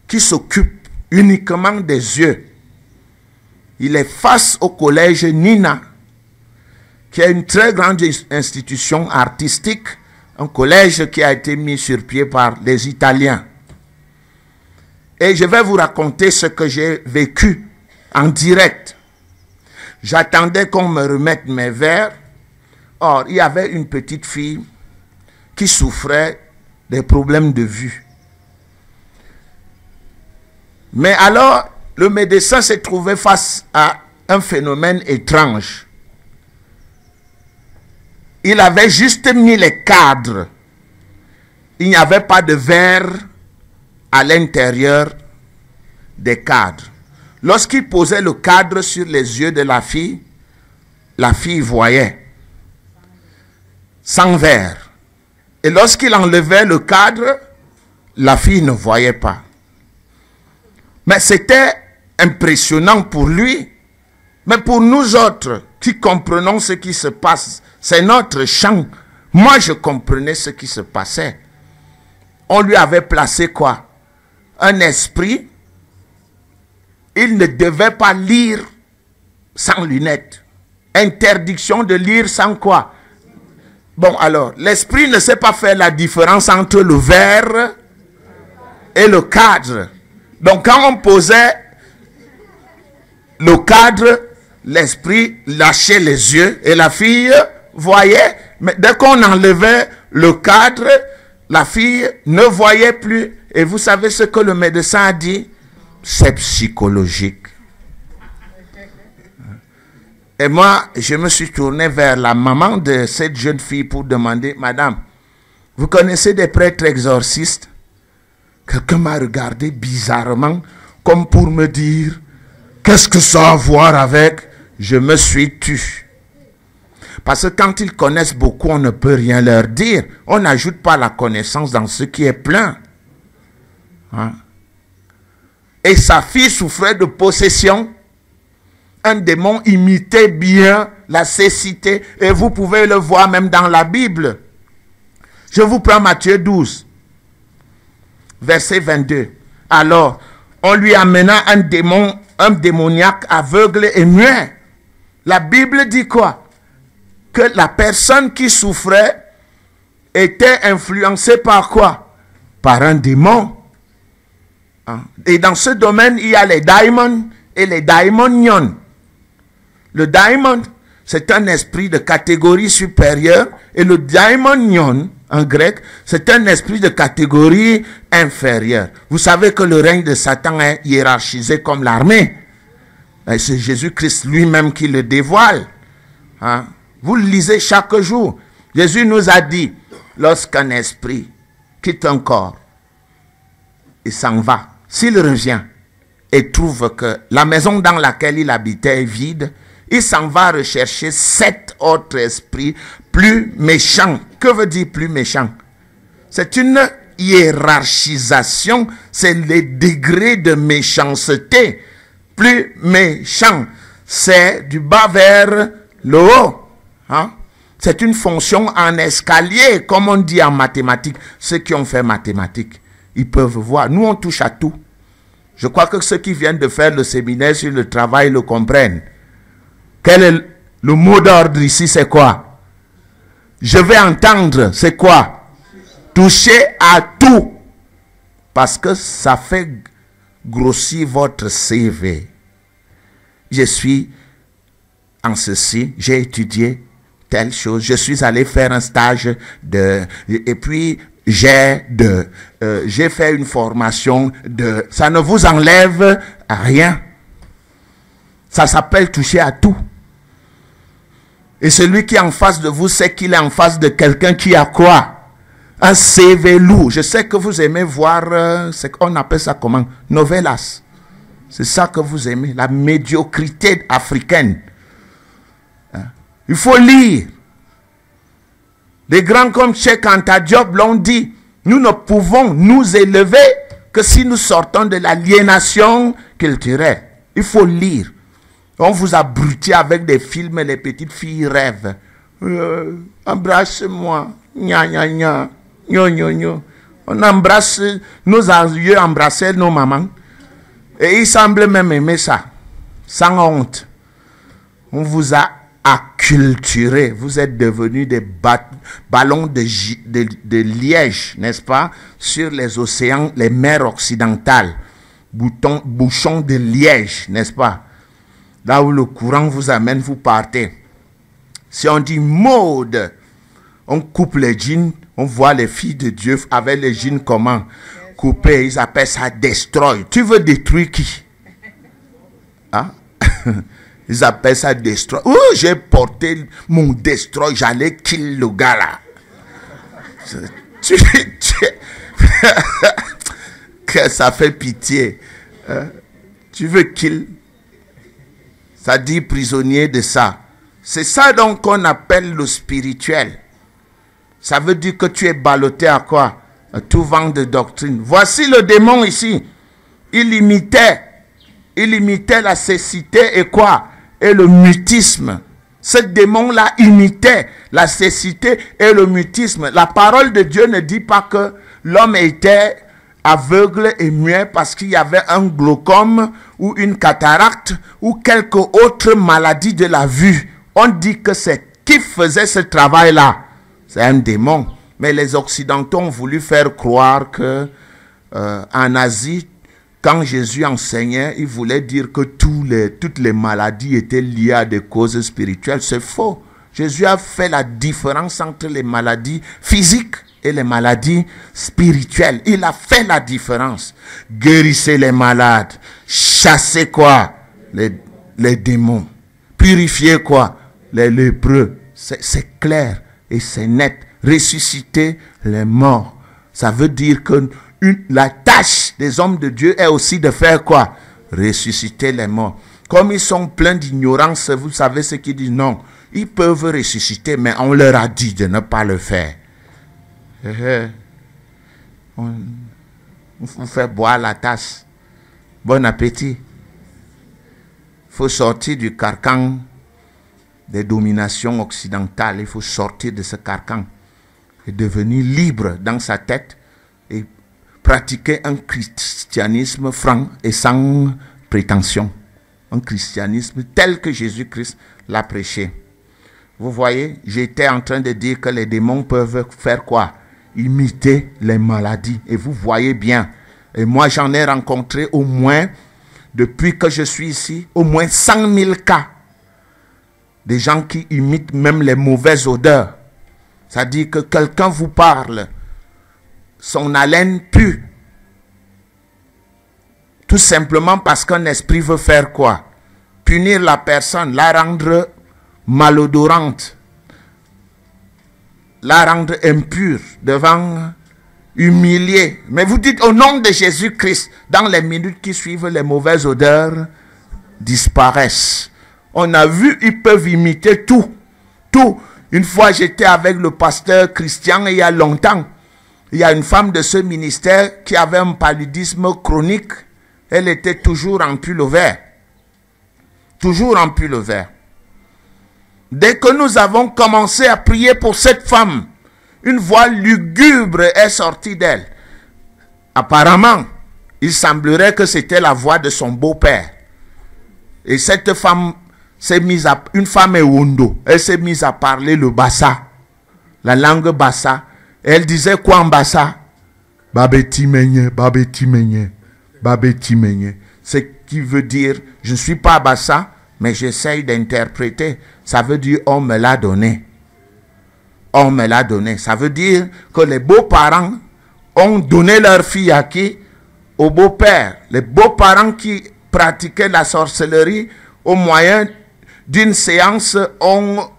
qui s'occupe uniquement des yeux. Il est face au collège Nina, qui est une très grande institution artistique, un collège qui a été mis sur pied par les Italiens. Et je vais vous raconter ce que j'ai vécu en direct. J'attendais qu'on me remette mes verres. Or, il y avait une petite fille qui souffrait des problèmes de vue. Mais alors, le médecin s'est trouvé face à un phénomène étrange. Il avait juste mis les cadres. Il n'y avait pas de verre à l'intérieur des cadres. Lorsqu'il posait le cadre sur les yeux de la fille voyait sans verre. Et lorsqu'il enlevait le cadre, la fille ne voyait pas. Mais c'était impressionnant pour lui. Mais pour nous autres qui comprenons ce qui se passe, c'est notre champ. Moi, je comprenais ce qui se passait. On lui avait placé quoi? Un esprit. Il ne devait pas lire sans lunettes. Interdiction de lire sans quoi? Bon, alors, l'esprit ne sait pas faire la différence entre le verre et le cadre. Donc, quand on posait le cadre, l'esprit lâchait les yeux et la fille voyait. Mais dès qu'on enlevait le cadre, la fille ne voyait plus. Et vous savez ce que le médecin a dit? C'est psychologique. Et moi, je me suis tourné vers la maman de cette jeune fille pour demander, Madame, vous connaissez des prêtres exorcistes? Quelqu'un m'a regardé bizarrement, comme pour me dire, qu'est-ce que ça a à voir avec? Je me suis tu. Parce que quand ils connaissent beaucoup, on ne peut rien leur dire. On n'ajoute pas la connaissance dans ce qui est plein. Hein? Et sa fille souffrait de possession. Un démon imitait bien la cécité. Et vous pouvez le voir même dans la Bible. Je vous prends Matthieu 12, verset 22. Alors, on lui amena un démoniaque aveugle et muet. La Bible dit quoi? Que la personne qui souffrait était influencée par quoi? Par un démon. Et dans ce domaine, il y a les daimons et les daimonions. Le daimon, c'est un esprit de catégorie supérieure. Et le daimonion, en grec, c'est un esprit de catégorie inférieure. Vous savez que le règne de Satan est hiérarchisé comme l'armée. C'est Jésus-Christ lui-même qui le dévoile. Hein? Vous le lisez chaque jour. Jésus nous a dit, lorsqu'un esprit quitte un corps, il s'en va. S'il revient et trouve que la maison dans laquelle il habitait est vide, il s'en va rechercher 7 autres esprits plus méchants. Que veut dire plus méchants? C'est une hiérarchisation, c'est les degrés de méchanceté. Plus méchant, c'est du bas vers le haut. Hein? C'est une fonction en escalier, comme on dit en mathématiques. Ceux qui ont fait mathématiques, ils peuvent voir. Nous, on touche à tout. Je crois que ceux qui viennent de faire le séminaire sur le travail le comprennent. Quel est le mot d'ordre ici? C'est quoi? Je vais entendre. C'est quoi? Toucher à tout. Parce que ça fait grossir votre CV. Je suis en ceci, j'ai étudié telle chose, je suis allé faire un stage et puis j'ai fait une formation de... Ça ne vous enlève rien. Ça s'appelle toucher à tout. Et celui qui est en face de vous sait qu'il est en face de quelqu'un qui a quoi? Un CV lourd. Je sais que vous aimez voir, on appelle ça comment? Novelas. C'est ça que vous aimez, la médiocrité africaine. Il faut lire. Les grands comme Cheikh Anta Diop l'ont dit, nous ne pouvons nous élever que si nous sortons de l'aliénation culturelle. Il faut lire. On vous abrutit avec des films et les petites filles rêvent. Embrasse-moi. Gna gna gna. Gno gno gno. On embrasse, nos aïeux embrassaient nos mamans. Et ils semblent même aimer ça. Sans honte. On vous a acculturé. Vous êtes devenus des ballons de liège, n'est-ce pas? Sur les océans, les mers occidentales. Bouchons de liège, n'est-ce pas? Là où le courant vous amène, vous partez. Si on dit mode, on coupe les jeans, on voit les filles de Dieu avec les jeans comment? Coupés, ils appellent ça destroy. Tu veux détruire qui? Hein? Ils appellent ça destroy. Oh, j'ai porté mon destroy, j'allais kill le gars là. Que ça fait pitié. Hein? Tu veux kill? Ça dit prisonnier de ça. C'est ça donc qu'on appelle le spirituel. Ça veut dire que tu es ballotté à quoi? tout vent de doctrine. Voici le démon ici. Il imitait la cécité et quoi? Et le mutisme. Ce démon-là imitait la cécité et le mutisme. La parole de Dieu ne dit pas que l'homme était aveugle et muet parce qu'il y avait un glaucome ou une cataracte ou quelque autre maladie de la vue. On dit que c'est qui faisait ce travail-là. C'est un démon. Mais les Occidentaux ont voulu faire croire que en Asie, quand Jésus enseignait, il voulait dire que toutes les maladies étaient liées à des causes spirituelles. C'est faux. Jésus a fait la différence entre les maladies physiques et les maladies spirituelles. Il a fait la différence. Guérissez les malades. Chassez quoi? Les démons. Purifiez quoi? Les lépreux. C'est clair et c'est net. Ressusciter les morts. Ça veut dire que la tâche des hommes de Dieu est aussi de faire quoi? Ressusciter les morts. Comme ils sont pleins d'ignorance, vous savez ce qu'ils disent? Non, ils peuvent ressusciter, mais on leur a dit de ne pas le faire. On vous fait boire la tasse. Bon appétit. Il faut sortir du carcan des dominations occidentales. Il faut sortir de ce carcan et devenir libre dans sa tête et pratiquer un christianisme franc et sans prétention. Un christianisme tel que Jésus-Christ l'a prêché. Vous voyez, j'étais en train de dire que les démons peuvent faire quoi? Imiter les maladies. Et vous voyez bien. Et moi, j'en ai rencontré au moins, depuis que je suis ici, au moins 100 000 cas. Des gens qui imitent même les mauvaises odeurs. C'est-à-dire que quelqu'un vous parle, son haleine pue. Tout simplement parce qu'un esprit veut faire quoi? Punir la personne, la rendre malodorante, la rendre impure, devant humilier. Mais vous dites au nom de Jésus-Christ, dans les minutes qui suivent, les mauvaises odeurs disparaissent. On a vu, ils peuvent imiter tout. Tout. Une fois, j'étais avec le pasteur Christian, il y a longtemps. Il y a une femme de ce ministère qui avait un paludisme chronique. Elle était toujours en pull vert. Toujours en pull vert. Dès que nous avons commencé à prier pour cette femme, une voix lugubre est sortie d'elle. Apparemment, il semblerait que c'était la voix de son beau-père. Et cette femme s'est mise à... Une femme est Wondo. Elle s'est mise à parler le bassa. La langue bassa. Elle disait quoi en bassa? Babeti menye, babeti menye, babeti menye. Ce qui veut dire, je ne suis pas bassa, mais j'essaye d'interpréter. Ça veut dire, on me l'a donné. On me l'a donné. Ça veut dire que les beaux-parents ont donné leur fille à qui? Au beau-père. Les beaux-parents qui pratiquaient la sorcellerie au moyen d'une séance ont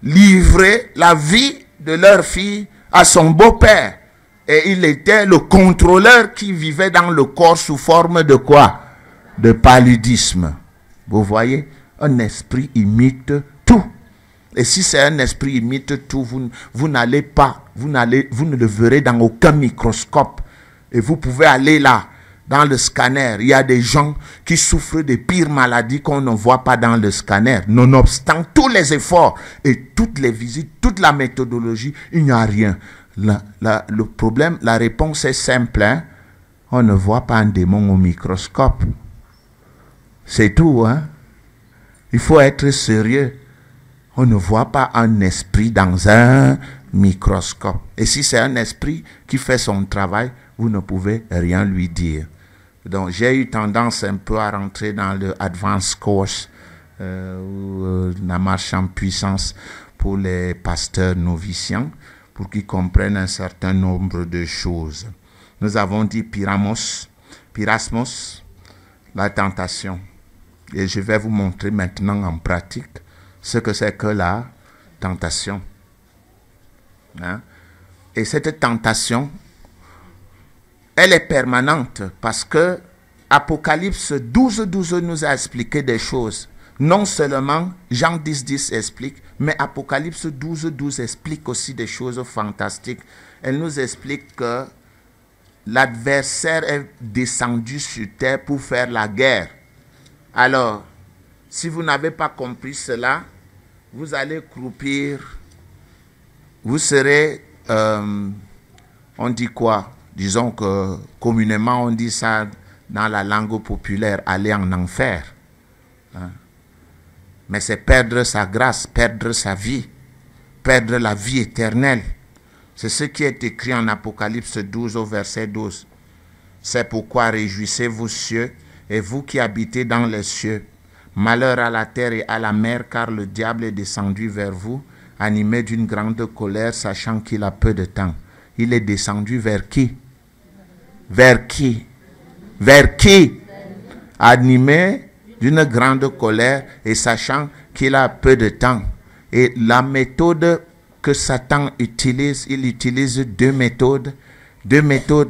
livré la vie de leur fille à son beau-père. Et il était le contrôleur qui vivait dans le corps sous forme de quoi? De paludisme. Vous voyez, un esprit imite tout. Et si c'est un esprit imite tout, vous n'allez pas, vous ne le verrez dans aucun microscope. Et vous pouvez aller là, dans le scanner. Il y a des gens qui souffrent des pires maladies qu'on ne voit pas dans le scanner. Nonobstant tous les efforts et toutes les visites, toute la méthodologie, il n'y a rien. Le problème, la réponse est simple. Hein? On ne voit pas un démon au microscope. C'est tout. Hein? Il faut être sérieux. On ne voit pas un esprit dans un microscope. Et si c'est un esprit qui fait son travail, vous ne pouvez rien lui dire. Donc j'ai eu tendance un peu à rentrer dans le advanced course, la marche en puissance pour les pasteurs noviciens, pour qu'ils comprennent un certain nombre de choses. Nous avons dit pirasmos, la tentation. Et je vais vous montrer maintenant en pratique ce que c'est que la tentation. Hein? Et cette tentation, elle est permanente parce que Apocalypse 12:12 nous a expliqué des choses. Non seulement Jean 10:10 explique, mais Apocalypse 12:12 explique aussi des choses fantastiques. Elle nous explique que l'adversaire est descendu sur terre pour faire la guerre. Alors, si vous n'avez pas compris cela, vous allez croupir. Vous serez, on dit quoi? Disons que communément on dit ça dans la langue populaire, aller en enfer. Hein? Mais c'est perdre sa grâce, perdre sa vie, perdre la vie éternelle. C'est ce qui est écrit en Apocalypse 12 au verset 12. C'est pourquoi réjouissez-vous cieux, et vous qui habitez dans les cieux. Malheur à la terre et à la mer, car le diable est descendu vers vous, animé d'une grande colère, sachant qu'il a peu de temps. Il est descendu vers qui? Vers qui? Vers qui? Animé d'une grande colère et sachant qu'il a peu de temps. Et la méthode que Satan utilise, il utilise deux méthodes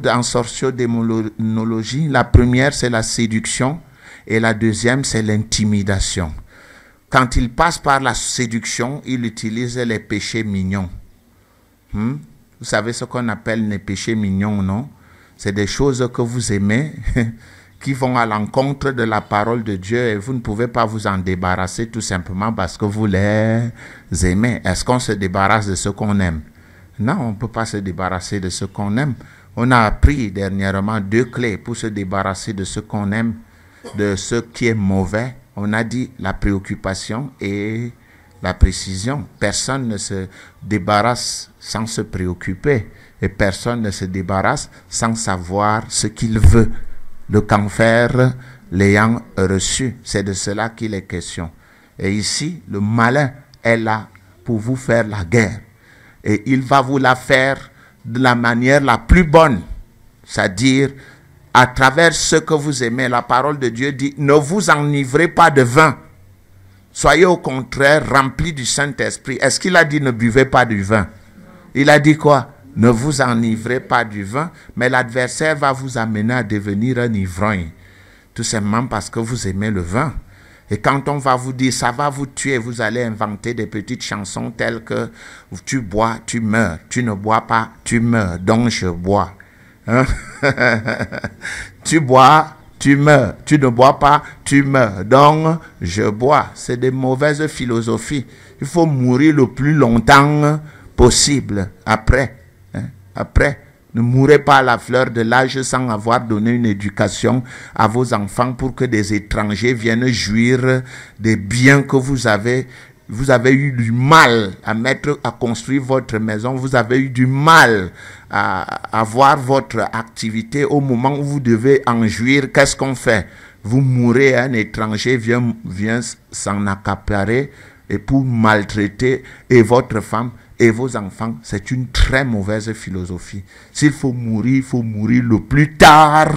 en sorciodémonologie. La première, c'est la séduction et la deuxième, c'est l'intimidation. Quand il passe par la séduction, il utilise les péchés mignons. Vous savez ce qu'on appelle les péchés mignons, non? C'est des choses que vous aimez, qui vont à l'encontre de la parole de Dieu et vous ne pouvez pas vous en débarrasser tout simplement parce que vous les aimez. Est-ce qu'on se débarrasse de ce qu'on aime? Non, on ne peut pas se débarrasser de ce qu'on aime. On a appris dernièrement 2 clés pour se débarrasser de ce qu'on aime, de ce qui est mauvais. On a dit la préoccupation et la précision. Personne ne se débarrasse sans se préoccuper et personne ne se débarrasse sans savoir ce qu'il veut. Le camphère l'ayant reçu, c'est de cela qu'il est question. Et ici, le malin est là pour vous faire la guerre. Et il va vous la faire de la manière la plus bonne. C'est-à-dire, à travers ce que vous aimez. La parole de Dieu dit, ne vous enivrez pas de vin. Soyez au contraire remplis du Saint-Esprit. Est-ce qu'il a dit ne buvez pas du vin? Il a dit quoi? Ne vous enivrez pas du vin, mais l'adversaire va vous amener à devenir un ivrogne. Tout simplement parce que vous aimez le vin. Et quand on va vous dire, ça va vous tuer, vous allez inventer des petites chansons telles que tu bois, tu meurs. Tu ne bois pas, tu meurs. Donc je bois. Hein? Tu bois, tu meurs. Tu ne bois pas, tu meurs. Donc je bois. C'est des mauvaises philosophies. Il faut mourir le plus longtemps possible après. Après, ne mourrez pas à la fleur de l'âge sans avoir donné une éducation à vos enfants pour que des étrangers viennent jouir des biens que vous avez eu du mal à construire votre maison, vous avez eu du mal à avoir votre activité au moment où vous devez en jouir. Qu'est-ce qu'on fait? Vous mourrez, un étranger vient s'en accaparer et pour maltraiter et votre femme et vos enfants. C'est une très mauvaise philosophie. S'il faut mourir, il faut mourir le plus tard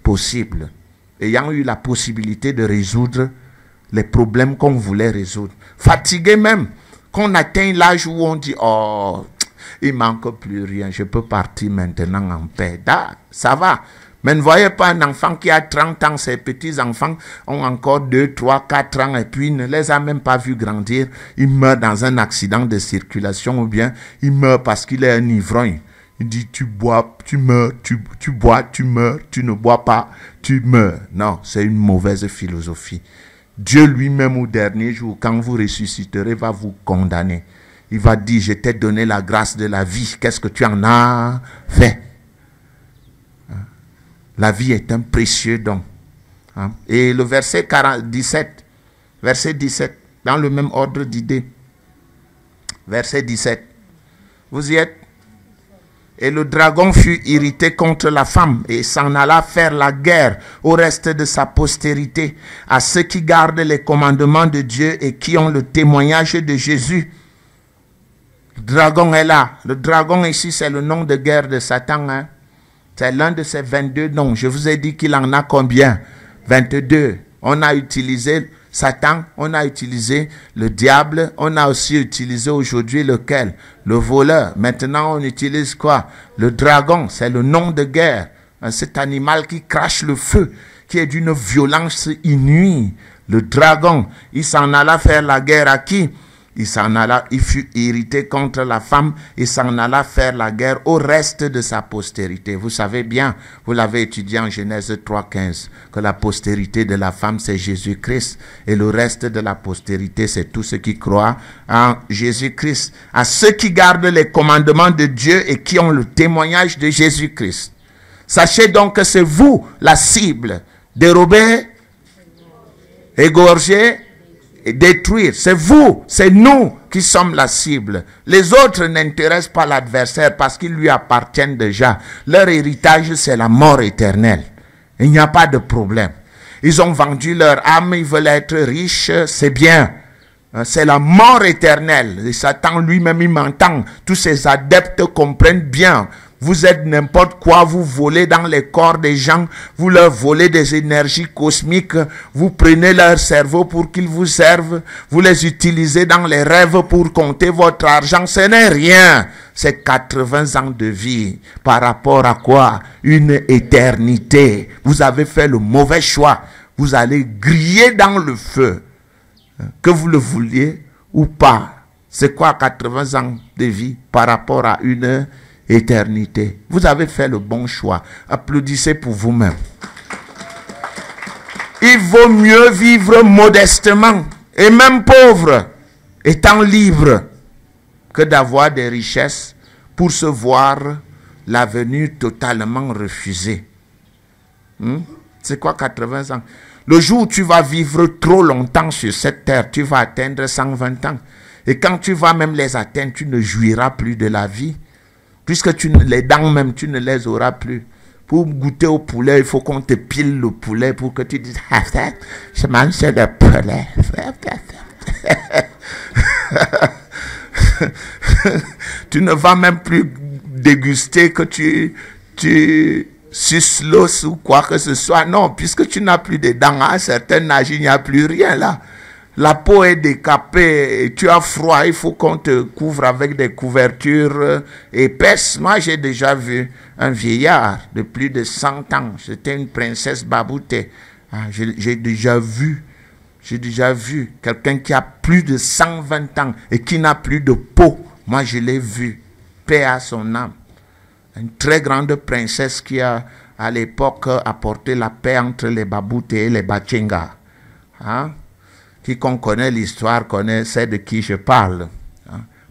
possible. Ayant eu la possibilité de résoudre les problèmes qu'on voulait résoudre. Fatigué même, qu'on atteint l'âge où on dit, oh, il manque plus rien, je peux partir maintenant en paix. Ça va. Mais ne voyez pas un enfant qui a 30 ans, ses petits-enfants ont encore 2, 3, 4 ans et puis il ne les a même pas vus grandir. Il meurt dans un accident de circulation ou bien il meurt parce qu'il est un ivrogne. Il dit tu bois, tu meurs, tu bois, tu meurs, tu ne bois pas, tu meurs. Non, c'est une mauvaise philosophie. Dieu lui-même au dernier jour, quand vous ressusciterez, va vous condamner. Il va dire, je t'ai donné la grâce de la vie, qu'est-ce que tu en as fait? La vie est un précieux don. Et le verset 17, dans le même ordre d'idée. Verset 17. Vous y êtes? Et le dragon fut irrité contre la femme et s'en alla faire la guerre au reste de sa postérité, à ceux qui gardent les commandements de Dieu et qui ont le témoignage de Jésus. Le dragon est là. Le dragon ici, c'est le nom de guerre de Satan, hein? C'est l'un de ces 22 noms. Je vous ai dit qu'il en a combien? 22. On a utilisé Satan, on a utilisé le diable, on a aussi utilisé aujourd'hui lequel? Le voleur. Maintenant, on utilise quoi? Le dragon, c'est le nom de guerre. Cet animal qui crache le feu, qui est d'une violence inouïe. Le dragon, il s'en alla faire la guerre à qui? Il s'en alla, il fut irrité contre la femme, il s'en alla faire la guerre au reste de sa postérité. Vous savez bien, vous l'avez étudié en Genèse 3,15, que la postérité de la femme, c'est Jésus-Christ. Et le reste de la postérité, c'est tous ceux qui croient en Jésus-Christ. À ceux qui gardent les commandements de Dieu et qui ont le témoignage de Jésus-Christ. Sachez donc que c'est vous la cible. Dérober, égorger et détruire. C'est vous, c'est nous qui sommes la cible. Les autres n'intéressent pas l'adversaire parce qu'ils lui appartiennent déjà. Leur héritage, c'est la mort éternelle. Il n'y a pas de problème. Ils ont vendu leur âme, ils veulent être riches, c'est bien. C'est la mort éternelle. Et Satan lui-même, il m'entend. Tous ses adeptes comprennent bien. Vous êtes n'importe quoi, vous volez dans les corps des gens, vous leur volez des énergies cosmiques, vous prenez leur cerveau pour qu'ils vous servent, vous les utilisez dans les rêves pour compter votre argent. Ce n'est rien. C'est 80 ans de vie. Par rapport à quoi? Une éternité. Vous avez fait le mauvais choix. Vous allez griller dans le feu. Que vous le vouliez ou pas. C'est quoi 80 ans de vie par rapport à une éternité? Vous avez fait le bon choix. Applaudissez pour vous-même. Il vaut mieux vivre modestement et même pauvre, étant libre, que d'avoir des richesses pour se voir l'avenir totalement refusé. C'est quoi 80 ans? Le jour où tu vas vivre trop longtemps sur cette terre, tu vas atteindre 120 ans. Et quand tu vas même les atteindre, tu ne jouiras plus de la vie. Puisque les dents même, tu ne les auras plus. Pour goûter au poulet, il faut qu'on te pile le poulet pour que tu dises « Ah, je mange le poulet. » Tu ne vas même plus déguster que tu suces l'os ou quoi que ce soit. Non, puisque tu n'as plus de dents, à un certain âge, il n'y a plus rien là. La peau est décapée, et tu as froid, il faut qu'on te couvre avec des couvertures épaisses. Moi, j'ai déjà vu un vieillard de plus de 100 ans. C'était une princesse Babouté. J'ai déjà vu quelqu'un qui a plus de 120 ans et qui n'a plus de peau. Moi, je l'ai vu. Paix à son âme. Une très grande princesse qui a, à l'époque, apporté la paix entre les Babouté et les Bachenga. Quiconque connaît l'histoire sait de qui je parle.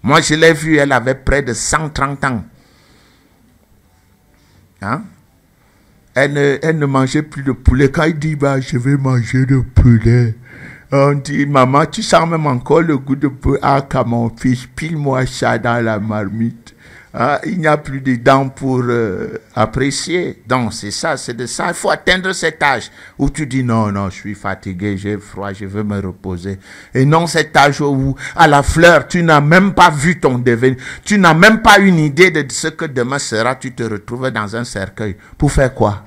Moi, je l'ai vue, elle avait près de 130 ans. Elle ne mangeait plus de poulet. Quand il dit, bah, je vais manger de poulet, on dit, maman, tu sens même encore le goût de poulet. Ah, qu'à mon fils, pile-moi ça dans la marmite. Il n'y a plus de dents pour apprécier. Donc, c'est ça, c'est de ça. Il faut atteindre cet âge où tu dis non, je suis fatigué, j'ai froid, je veux me reposer. Et non cet âge où, à la fleur, tu n'as même pas vu ton devenir. Tu n'as même pas une idée de ce que demain sera. Tu te retrouves dans un cercueil. Pour faire quoi?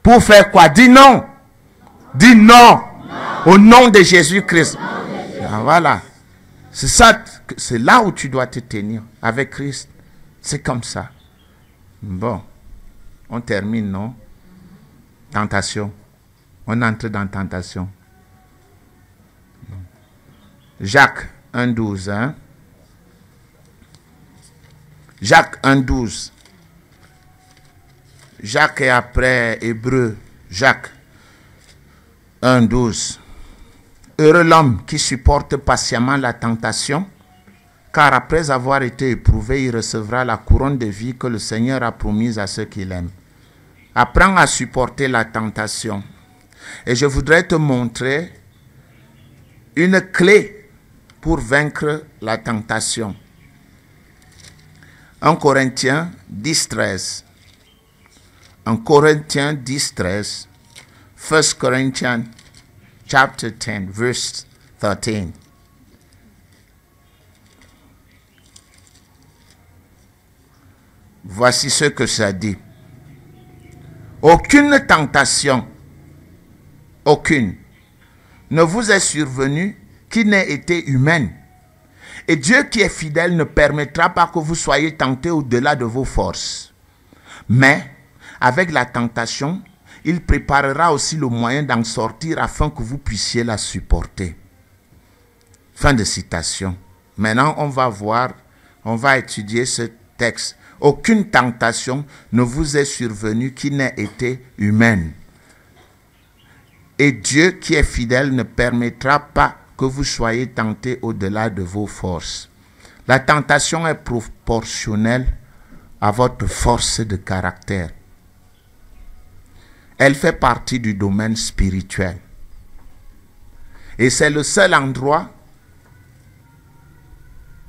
Pour faire quoi? Dis non. Dis non. Non. Au nom de Jésus-Christ. Voilà. C'est ça, c'est là où tu dois te tenir avec Christ. C'est comme ça. Bon, on termine, non? Tentation. On entre dans tentation. Jacques 1,12. Hein? Jacques 1,12. Jacques est après Hébreu. Jacques 1,12. Heureux l'homme qui supporte patiemment la tentation, car après avoir été éprouvé, il recevra la couronne de vie que le Seigneur a promise à ceux qui l'aiment. Apprends à supporter la tentation. Et je voudrais te montrer une clé pour vaincre la tentation. 1 Corinthiens 10, 13. 1 Corinthiens 10, 13. 1 Corinthians chapter 10, verse 13. Voici ce que ça dit. Aucune tentation, aucune, ne vous est survenue qui n'ait été humaine. Et Dieu qui est fidèle ne permettra pas que vous soyez tentés au-delà de vos forces. Mais, avec la tentation, il préparera aussi le moyen d'en sortir afin que vous puissiez la supporter. Fin de citation. Maintenant, on va étudier ce texte. Aucune tentation ne vous est survenue qui n'ait été humaine. Et Dieu qui est fidèle ne permettra pas que vous soyez tentés au-delà de vos forces. La tentation est proportionnelle à votre force de caractère. Elle fait partie du domaine spirituel. Et c'est le seul endroit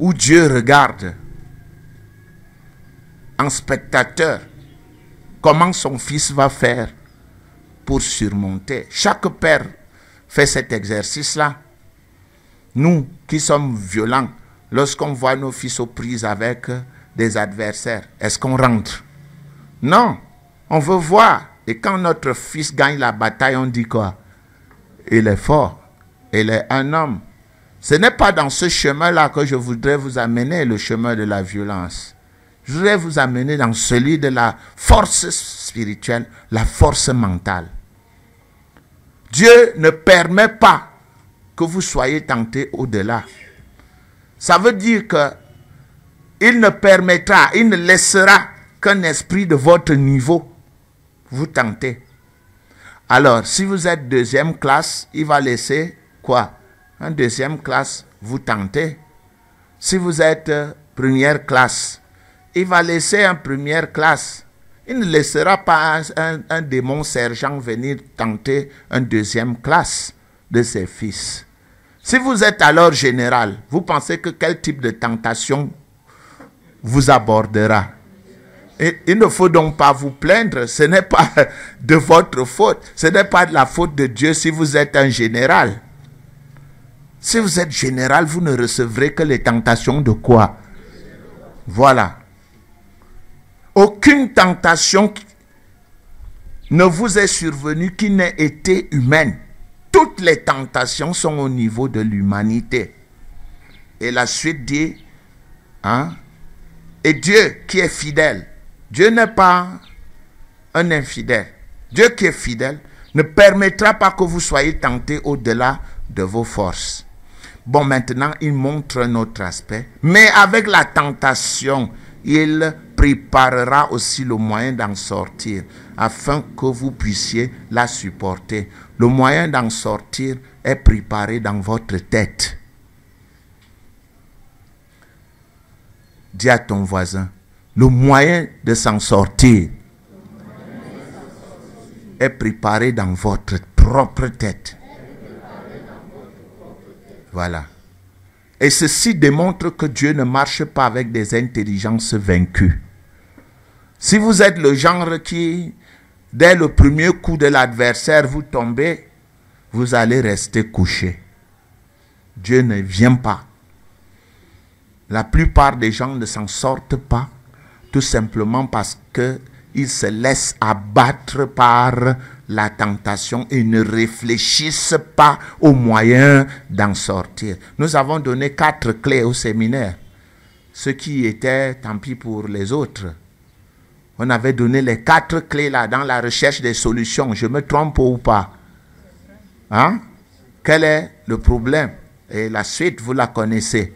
où Dieu regarde en spectateur comment son fils va faire pour surmonter. Chaque père fait cet exercice-là. Nous qui sommes violents, lorsqu'on voit nos fils aux prises avec des adversaires, est-ce qu'on rentre? Non, on veut voir. Et quand notre fils gagne la bataille, on dit quoi? Il est fort, il est un homme. Ce n'est pas dans ce chemin-là que je voudrais vous amener, le chemin de la violence. Je voudrais vous amener dans celui de la force spirituelle, la force mentale. Dieu ne permet pas que vous soyez tentés au-delà. Ça veut dire que il ne permettra, il ne laissera qu'un esprit de votre niveau vous tenter. Alors, si vous êtes deuxième classe, il va laisser quoi? Un deuxième classe vous tenter. Si vous êtes première classe, il va laisser un première classe. Il ne laissera pas un démon sergent venir tenter un deuxième classe de ses fils. Si vous êtes alors général, vous pensez que quel type de tentation vous abordera? Et il ne faut donc pas vous plaindre, ce n'est pas de votre faute, ce n'est pas de la faute de Dieu si vous êtes un général. Si vous êtes général, vous ne recevrez que les tentations de quoi? Voilà. Aucune tentation ne vous est survenue qui n'ait été humaine. Toutes les tentations sont au niveau de l'humanité. Et la suite dit, et Dieu qui est fidèle, Dieu n'est pas un infidèle. Dieu qui est fidèle ne permettra pas que vous soyez tentés au-delà de vos forces. Bon, maintenant, il montre un autre aspect. Mais avec la tentation, il préparera aussi le moyen d'en sortir, afin que vous puissiez la supporter. Le moyen d'en sortir est préparé dans votre tête. Dis à ton voisin, le moyen de s'en sortir est préparé dans votre propre tête. Voilà. Et ceci démontre que Dieu ne marche pas avec des intelligences vaincues. Si vous êtes le genre qui, dès le premier coup de l'adversaire, vous tombez, vous allez rester couché. Dieu ne vient pas. La plupart des gens ne s'en sortent pas, tout simplement parce qu'ils se laissent abattre par la tentation et ne réfléchissent pas aux moyens d'en sortir. Nous avons donné 4 clés au séminaire. Ce qui était, tant pis pour les autres. On avait donné les 4 clés là dans la recherche des solutions. Je me trompe ou pas? Quel est le problème? Et la suite, vous la connaissez.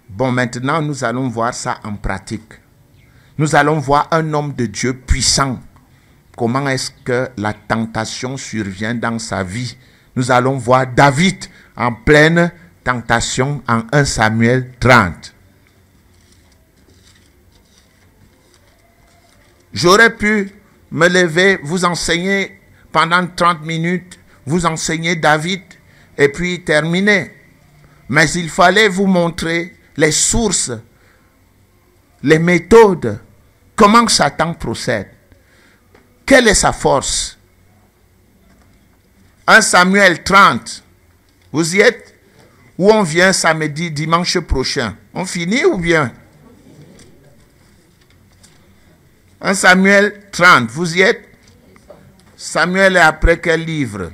Bon, maintenant, nous allons voir ça en pratique. Nous allons voir un homme de Dieu puissant. Comment est-ce que la tentation survient dans sa vie? Nous allons voir David en pleine tentation en 1 Samuel 30. J'aurais pu me lever, vous enseigner pendant 30 minutes, vous enseigner David et puis terminer. Mais il fallait vous montrer les sources, les méthodes, comment Satan procède. Quelle est sa force? 1 Samuel 30. Vous y êtes? Ou on vient samedi, dimanche prochain? On finit ou bien? 1 Samuel 30. Vous y êtes? Samuel est après quel livre?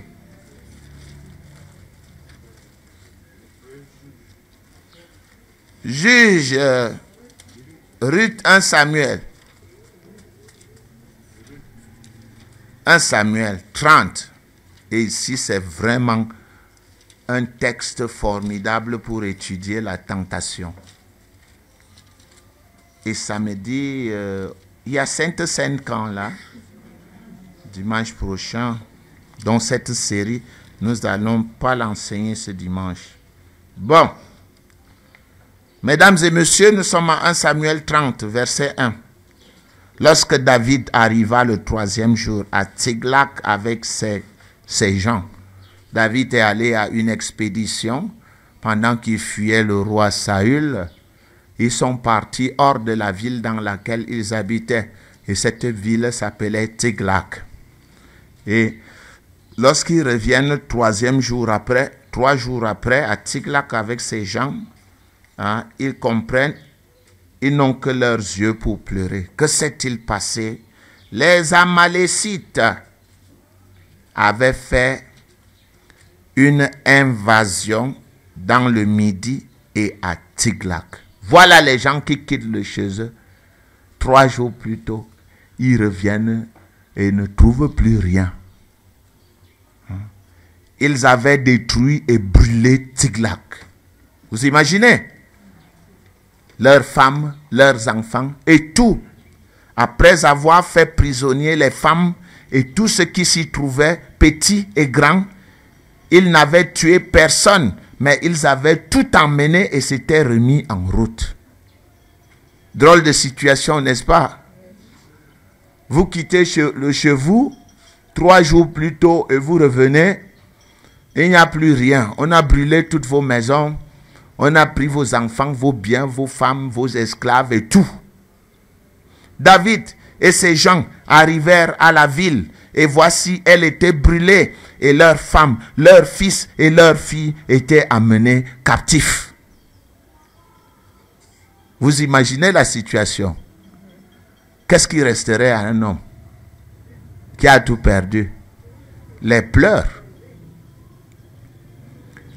Juge, Ruth, 1 Samuel. 1 Samuel 30. Et ici, c'est vraiment un texte formidable pour étudier la tentation. Et samedi, il y a Sainte Seine quand là, dimanche prochain, dans cette série, nous n'allons pas l'enseigner ce dimanche. Bon, mesdames et messieurs, nous sommes à 1 Samuel 30, verset 1. Lorsque David arriva le 3e jour à Tiglac avec ses gens, David est allé à une expédition pendant qu'il fuyait le roi Saül. Ils sont partis hors de la ville dans laquelle ils habitaient. Et cette ville s'appelait Tiglac. Et lorsqu'ils reviennent 3 jours après à Tiglac avec ces gens, ils comprennent, ils n'ont que leurs yeux pour pleurer. Que s'est-il passé? Les Amalécites avaient fait une invasion dans le Midi et à Tiglac. Voilà les gens qui quittent le chez eux. 3 jours plus tôt, ils reviennent et ne trouvent plus rien. Ils avaient détruit et brûlé Tiglac. Vous imaginez? Leurs femmes, leurs enfants et tout. Après avoir fait prisonnier les femmes et tout ce qui s'y trouvait, petits et grands, ils n'avaient tué personne, mais ils avaient tout emmené et s'étaient remis en route. Drôle de situation, n'est-ce pas? Vous quittez chez vous 3 jours plus tôt et vous revenez, il n'y a plus rien. On a brûlé toutes vos maisons, on a pris vos enfants, vos biens, vos femmes, vos esclaves et tout. David et ses gens arrivèrent à la ville et voici, elle était brûlée et leurs femmes, leurs fils et leurs filles étaient amenés captifs. Vous imaginez la situation? Qu'est-ce qui resterait à un homme qui a tout perdu? Les pleurs.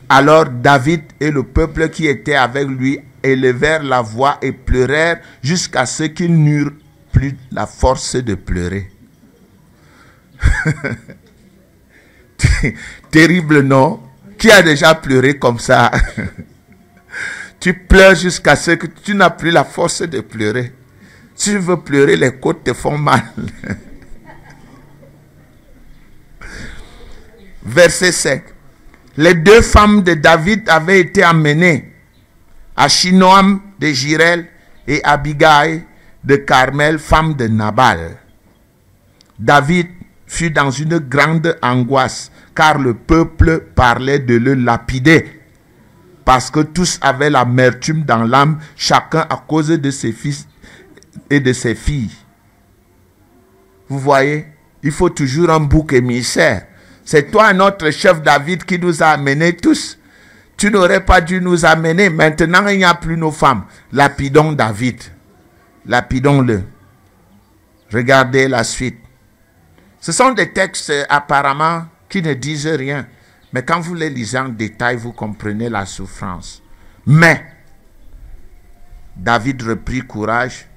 Alors David et le peuple qui était avec lui élevèrent la voix et pleurèrent jusqu'à ce qu'ils n'eurent plus la force de pleurer. Terrible, non? Qui a déjà pleuré comme ça? Tu pleures jusqu'à ce que tu n'as plus la force de pleurer. Si tu veux pleurer, les côtes te font mal. Verset 5. Les 2 femmes de David avaient été emmenées, Achinoam de Jirel et Abigail de Carmel, femme de Nabal. David fut dans une grande angoisse, car le peuple parlait de le lapider, parce que tous avaient l'amertume dans l'âme, chacun à cause de ses fils et de ses filles. Vous voyez, il faut toujours un bouc émissaire. C'est toi, notre chef David, qui nous a amenés tous. Tu n'aurais pas dû nous amener. Maintenant, il n'y a plus nos femmes. Lapidons David. Lapidons-le. Regardez la suite. Ce sont des textes apparemment qui ne disent rien. Mais quand vous les lisez en détail, vous comprenez la souffrance. Mais, David reprit courage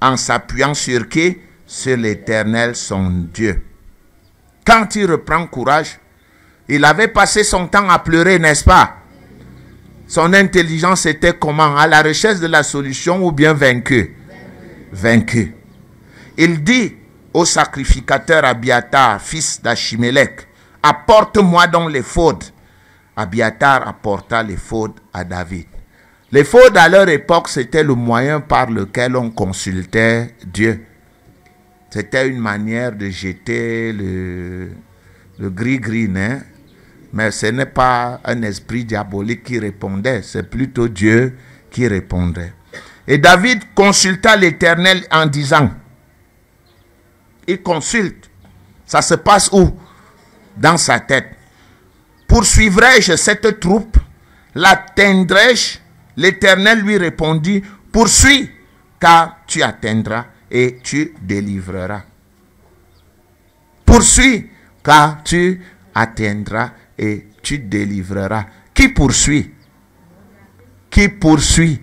en s'appuyant sur qui? Sur l'Éternel, son Dieu. Quand il reprend courage, il avait passé son temps à pleurer, n'est-ce pas? Son intelligence était comment? À la recherche de la solution ou bien vaincu? Vaincu. Il dit au sacrificateur Abiatar, fils d'Achimélec, apporte-moi donc l'éphod. Abiatar apporta l'éphod à David. L'éphod à leur époque, c'était le moyen par lequel on consultait Dieu. C'était une manière de jeter le gris-gris, hein? Mais ce n'est pas un esprit diabolique qui répondait, c'est plutôt Dieu qui répondait. Et David consulta l'Éternel en disant, il consulte, ça se passe où? Dans sa tête. Poursuivrai-je cette troupe? L'atteindrai-je? L'Éternel lui répondit, poursuis, car tu atteindras et tu délivreras. Poursuis, car tu atteindras et tu délivreras. Qui poursuit? Qui poursuit?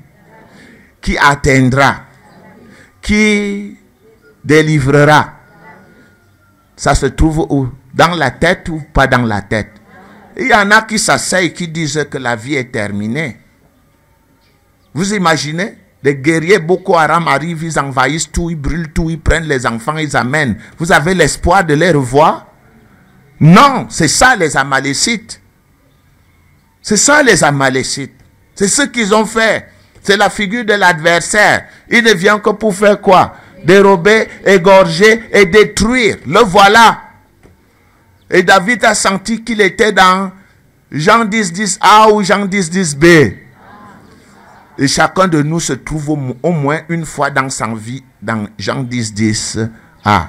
Qui atteindra? Qui délivrera? Ça se trouve où? Dans la tête ou pas dans la tête? Il y en a qui s'asseyent et qui disent que la vie est terminée. Vous imaginez? Les guerriers Boko Haram arrivent, ils envahissent tout, ils brûlent tout, ils prennent les enfants, ils amènent. Vous avez l'espoir de les revoir? Non, c'est ça les Amalécites. C'est ça les Amalécites. C'est ce qu'ils ont fait. C'est la figure de l'adversaire. Il ne vient que pour faire quoi? Dérober, égorger et détruire. Le voilà. Et David a senti qu'il était dans Jean 10, 10a ou Jean 10, 10b. Et chacun de nous se trouve au moins une fois dans sa vie dans Jean 10, 10a.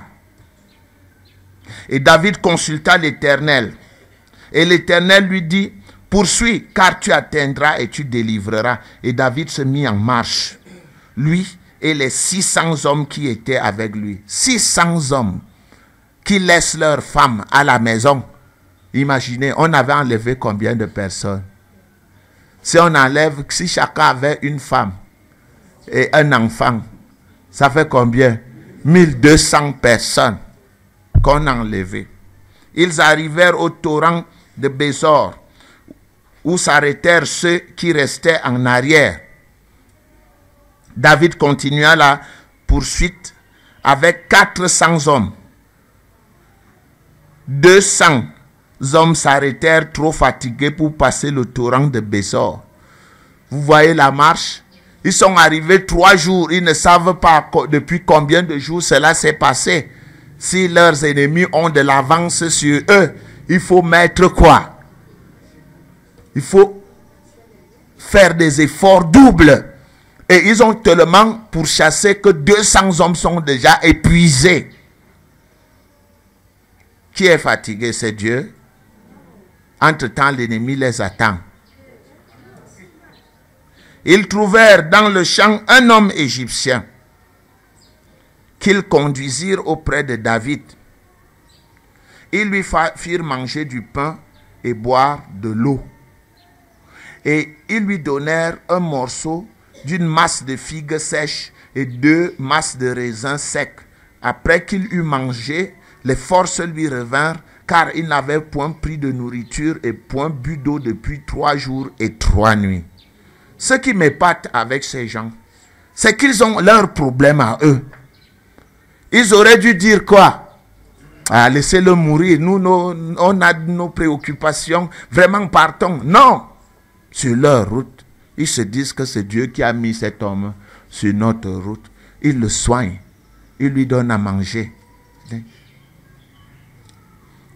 Et David consulta l'Éternel. Et l'Éternel lui dit, poursuis, car tu atteindras et tu délivreras. Et David se mit en marche. Lui et les 600 hommes qui étaient avec lui. 600 hommes qui laissent leurs femmes à la maison. Imaginez, on avait enlevé combien de personnes? Si on enlève, si chacun avait une femme et un enfant, ça fait combien? 1200 personnes qu'on a enlevées. Ils arrivèrent au torrent de Bésor, où s'arrêtèrent ceux qui restaient en arrière. David continua la poursuite avec 400 hommes. 200 hommes s'arrêtèrent trop fatigués pour passer le torrent de Bésor. Vous voyez la marche? Ils sont arrivés 3 jours. Ils ne savent pas depuis combien de jours cela s'est passé. Si leurs ennemis ont de l'avance sur eux, il faut mettre quoi? Il faut faire des efforts doubles. Et ils ont tellement pourchassé que 200 hommes sont déjà épuisés. Qui est fatigué? C'est Dieu. Entre-temps, l'ennemi les attend. Ils trouvèrent dans le champ un homme égyptien qu'ils conduisirent auprès de David. Ils lui firent manger du pain et boire de l'eau. Et ils lui donnèrent un morceau d'une masse de figues sèches et 2 masses de raisins secs. Après qu'il eut mangé, les forces lui revinrent, car il n'avait point pris de nourriture et point bu d'eau depuis 3 jours et 3 nuits. Ce qui m'épate avec ces gens, c'est qu'ils ont leurs problèmes à eux. Ils auraient dû dire quoi? Ah, laissez-le mourir. Nous, on a nos préoccupations. Vraiment, partons. Non. Sur leur route, ils se disent que c'est Dieu qui a mis cet homme sur notre route. Il le soigne. Il lui donne à manger.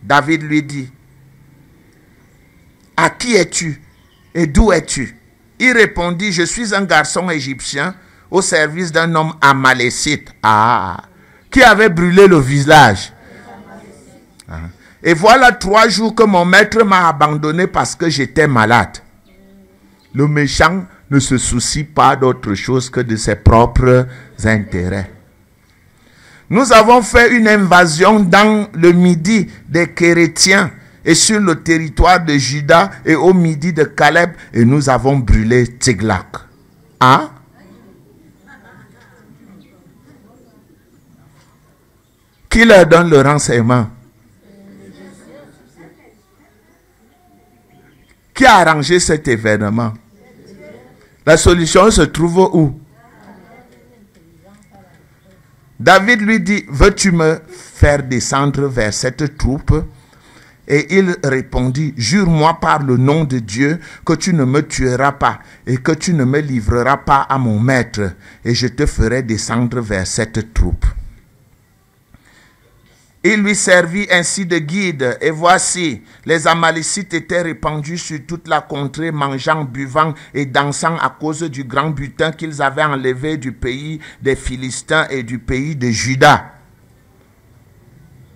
David lui dit, à qui es-tu et d'où es-tu? Il répondit, je suis un garçon égyptien au service d'un homme amalécite. Ah, qui avait brûlé le village. Ah. Et voilà 3 jours que mon maître m'a abandonné parce que j'étais malade. Le méchant ne se soucie pas d'autre chose que de ses propres intérêts. Nous avons fait une invasion dans le midi des Kérétiens et sur le territoire de Juda et au midi de Caleb et nous avons brûlé Tiglac. Hein? Qui leur donne le renseignement? Qui a arrangé cet événement? La solution se trouve où? David lui dit, veux-tu me faire descendre vers cette troupe? Et il répondit, jure-moi par le nom de Dieu que tu ne me tueras pas et que tu ne me livreras pas à mon maître, et je te ferai descendre vers cette troupe. Il lui servit ainsi de guide, et voici, les Amalécites étaient répandus sur toute la contrée, mangeant, buvant et dansant à cause du grand butin qu'ils avaient enlevé du pays des Philistins et du pays de Juda.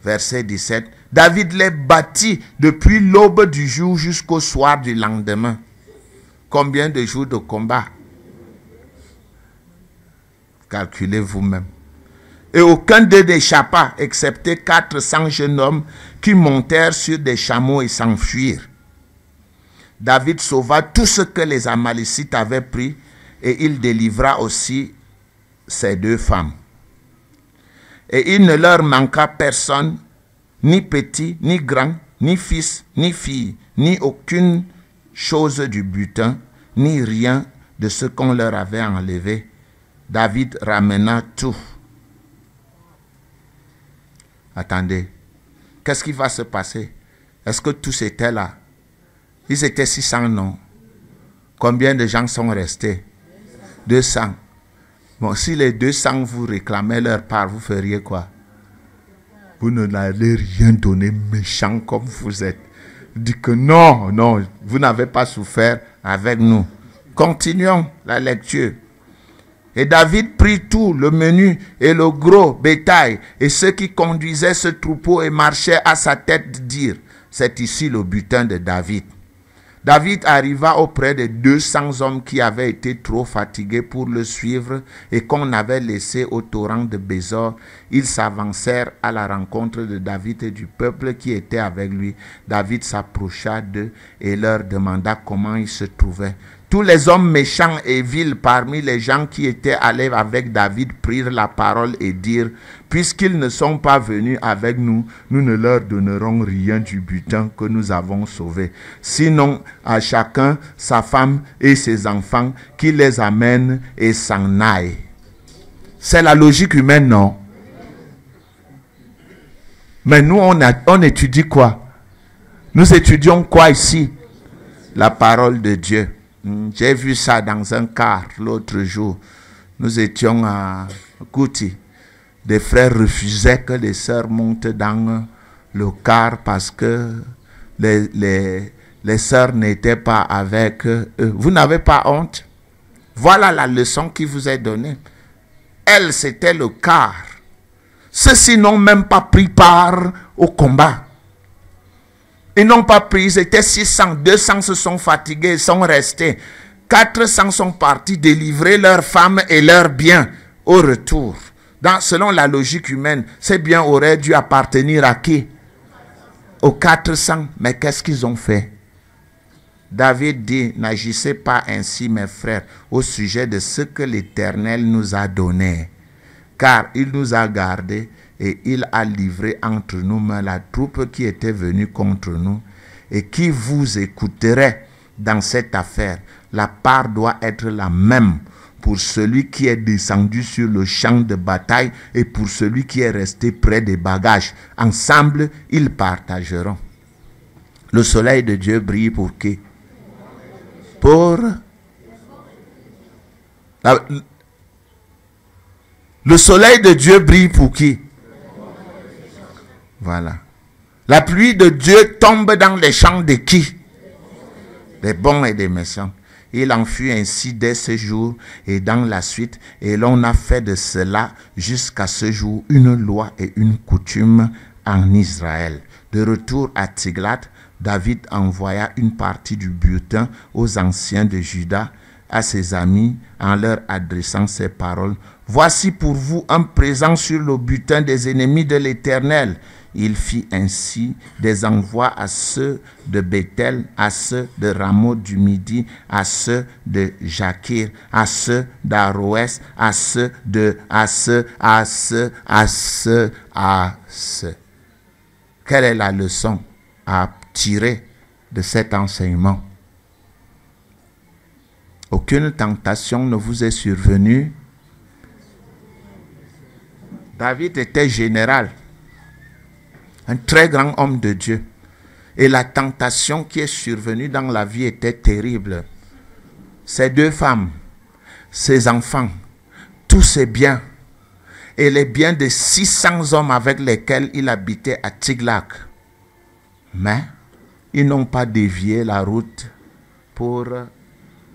Verset 17. David les battit depuis l'aube du jour jusqu'au soir du lendemain. Combien de jours de combat? Calculez vous-même. Et aucun d'eux n'échappa, excepté 400 jeunes hommes qui montèrent sur des chameaux et s'enfuirent. David sauva tout ce que les Amalécites avaient pris, et il délivra aussi ses 2 femmes. Et il ne leur manqua personne, ni petit, ni grand, ni fils, ni fille, ni aucune chose du butin, ni rien de ce qu'on leur avait enlevé. David ramena tout. Attendez, qu'est-ce qui va se passer? Est-ce que tous étaient là? Ils étaient 600, non? Combien de gens sont restés? 200. Bon, si les 200 vous réclamaient leur part, vous feriez quoi? Vous n'allez rien donner, méchant comme vous êtes. Dites que non, non, vous n'avez pas souffert avec nous. Continuons la lecture. Et David prit tout, le menu et le gros bétail, et ceux qui conduisaient ce troupeau et marchaient à sa tête dirent, c'est ici le butin de David. David arriva auprès de 200 hommes qui avaient été trop fatigués pour le suivre et qu'on avait laissés au torrent de Bézor. Ils s'avancèrent à la rencontre de David et du peuple qui était avec lui. David s'approcha d'eux et leur demanda comment ils se trouvaient. Tous les hommes méchants et vils parmi les gens qui étaient allés avec David prirent la parole et dirent, « Puisqu'ils ne sont pas venus avec nous, nous ne leur donnerons rien du butin que nous avons sauvé. Sinon, à chacun sa femme et ses enfants, qui les amènent et s'en aillent. » C'est la logique humaine, non? Mais nous, on étudie quoi? Nous étudions quoi ici? La parole de Dieu. J'ai vu ça dans un car l'autre jour. Nous étions à Kouti. Des frères refusaient que les sœurs montent dans le car parce que les sœurs n'étaient pas avec eux. Vous n'avez pas honte? Voilà la leçon qui vous est donnée. Elle, c'était le car. Ceux-ci n'ont même pas pris part au combat. Ils n'ont pas pris, ils étaient 600, 200 se sont fatigués, ils sont restés. 400 sont partis délivrer leurs femmes et leurs biens au retour. Selon la logique humaine, ces biens auraient dû appartenir à qui? Aux 400. Mais qu'est-ce qu'ils ont fait? David dit, n'agissez pas ainsi mes frères au sujet de ce que l'Éternel nous a donné. Car il nous a gardés et il a livré entre nous la troupe qui était venue contre nous et qui vous écouterait dans cette affaire. La part doit être la même pour celui qui est descendu sur le champ de bataille et pour celui qui est resté près des bagages. Ensemble, ils partageront. Le soleil de Dieu brille pour qui? Le soleil de Dieu brille pour qui? Voilà. La pluie de Dieu tombe dans les champs de qui? Des bons et des méchants. Il en fut ainsi dès ce jour et dans la suite, et l'on a fait de cela jusqu'à ce jour une loi et une coutume en Israël. De retour à Tiglath, David envoya une partie du butin aux anciens de Juda, à ses amis, en leur adressant ces paroles. Voici pour vous un présent sur le butin des ennemis de l'Éternel. Il fit ainsi des envois à ceux de Bethel, à ceux de Ramoth du Midi, à ceux de Jachir, à ceux d'Aroès, à ceux de Quelle est la leçon à tirer de cet enseignement? Aucune tentation ne vous est survenue. David était général, un très grand homme de Dieu. Et la tentation qui est survenue dans la vie était terrible. Ses 2 femmes, ses enfants, tous ses biens, et les biens de 600 hommes avec lesquels il habitait à Tiglath. Mais ils n'ont pas dévié la route pour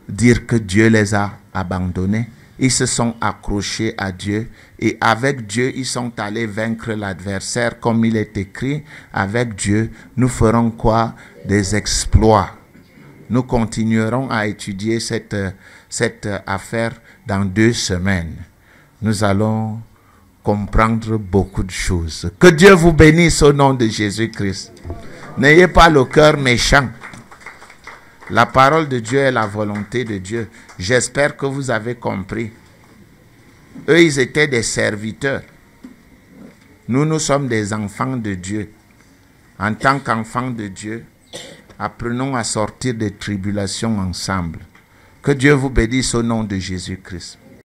dire que Dieu les a abandonnés. Ils se sont accrochés à Dieu et avec Dieu, ils sont allés vaincre l'adversaire. Comme il est écrit, avec Dieu, nous ferons quoi? Des exploits. Nous continuerons à étudier cette affaire dans 2 semaines. Nous allons comprendre beaucoup de choses. Que Dieu vous bénisse au nom de Jésus-Christ. N'ayez pas le cœur méchant. La parole de Dieu est la volonté de Dieu. J'espère que vous avez compris. Eux, ils étaient des serviteurs. Nous, nous sommes des enfants de Dieu. En tant qu'enfants de Dieu, apprenons à sortir des tribulations ensemble. Que Dieu vous bénisse au nom de Jésus-Christ.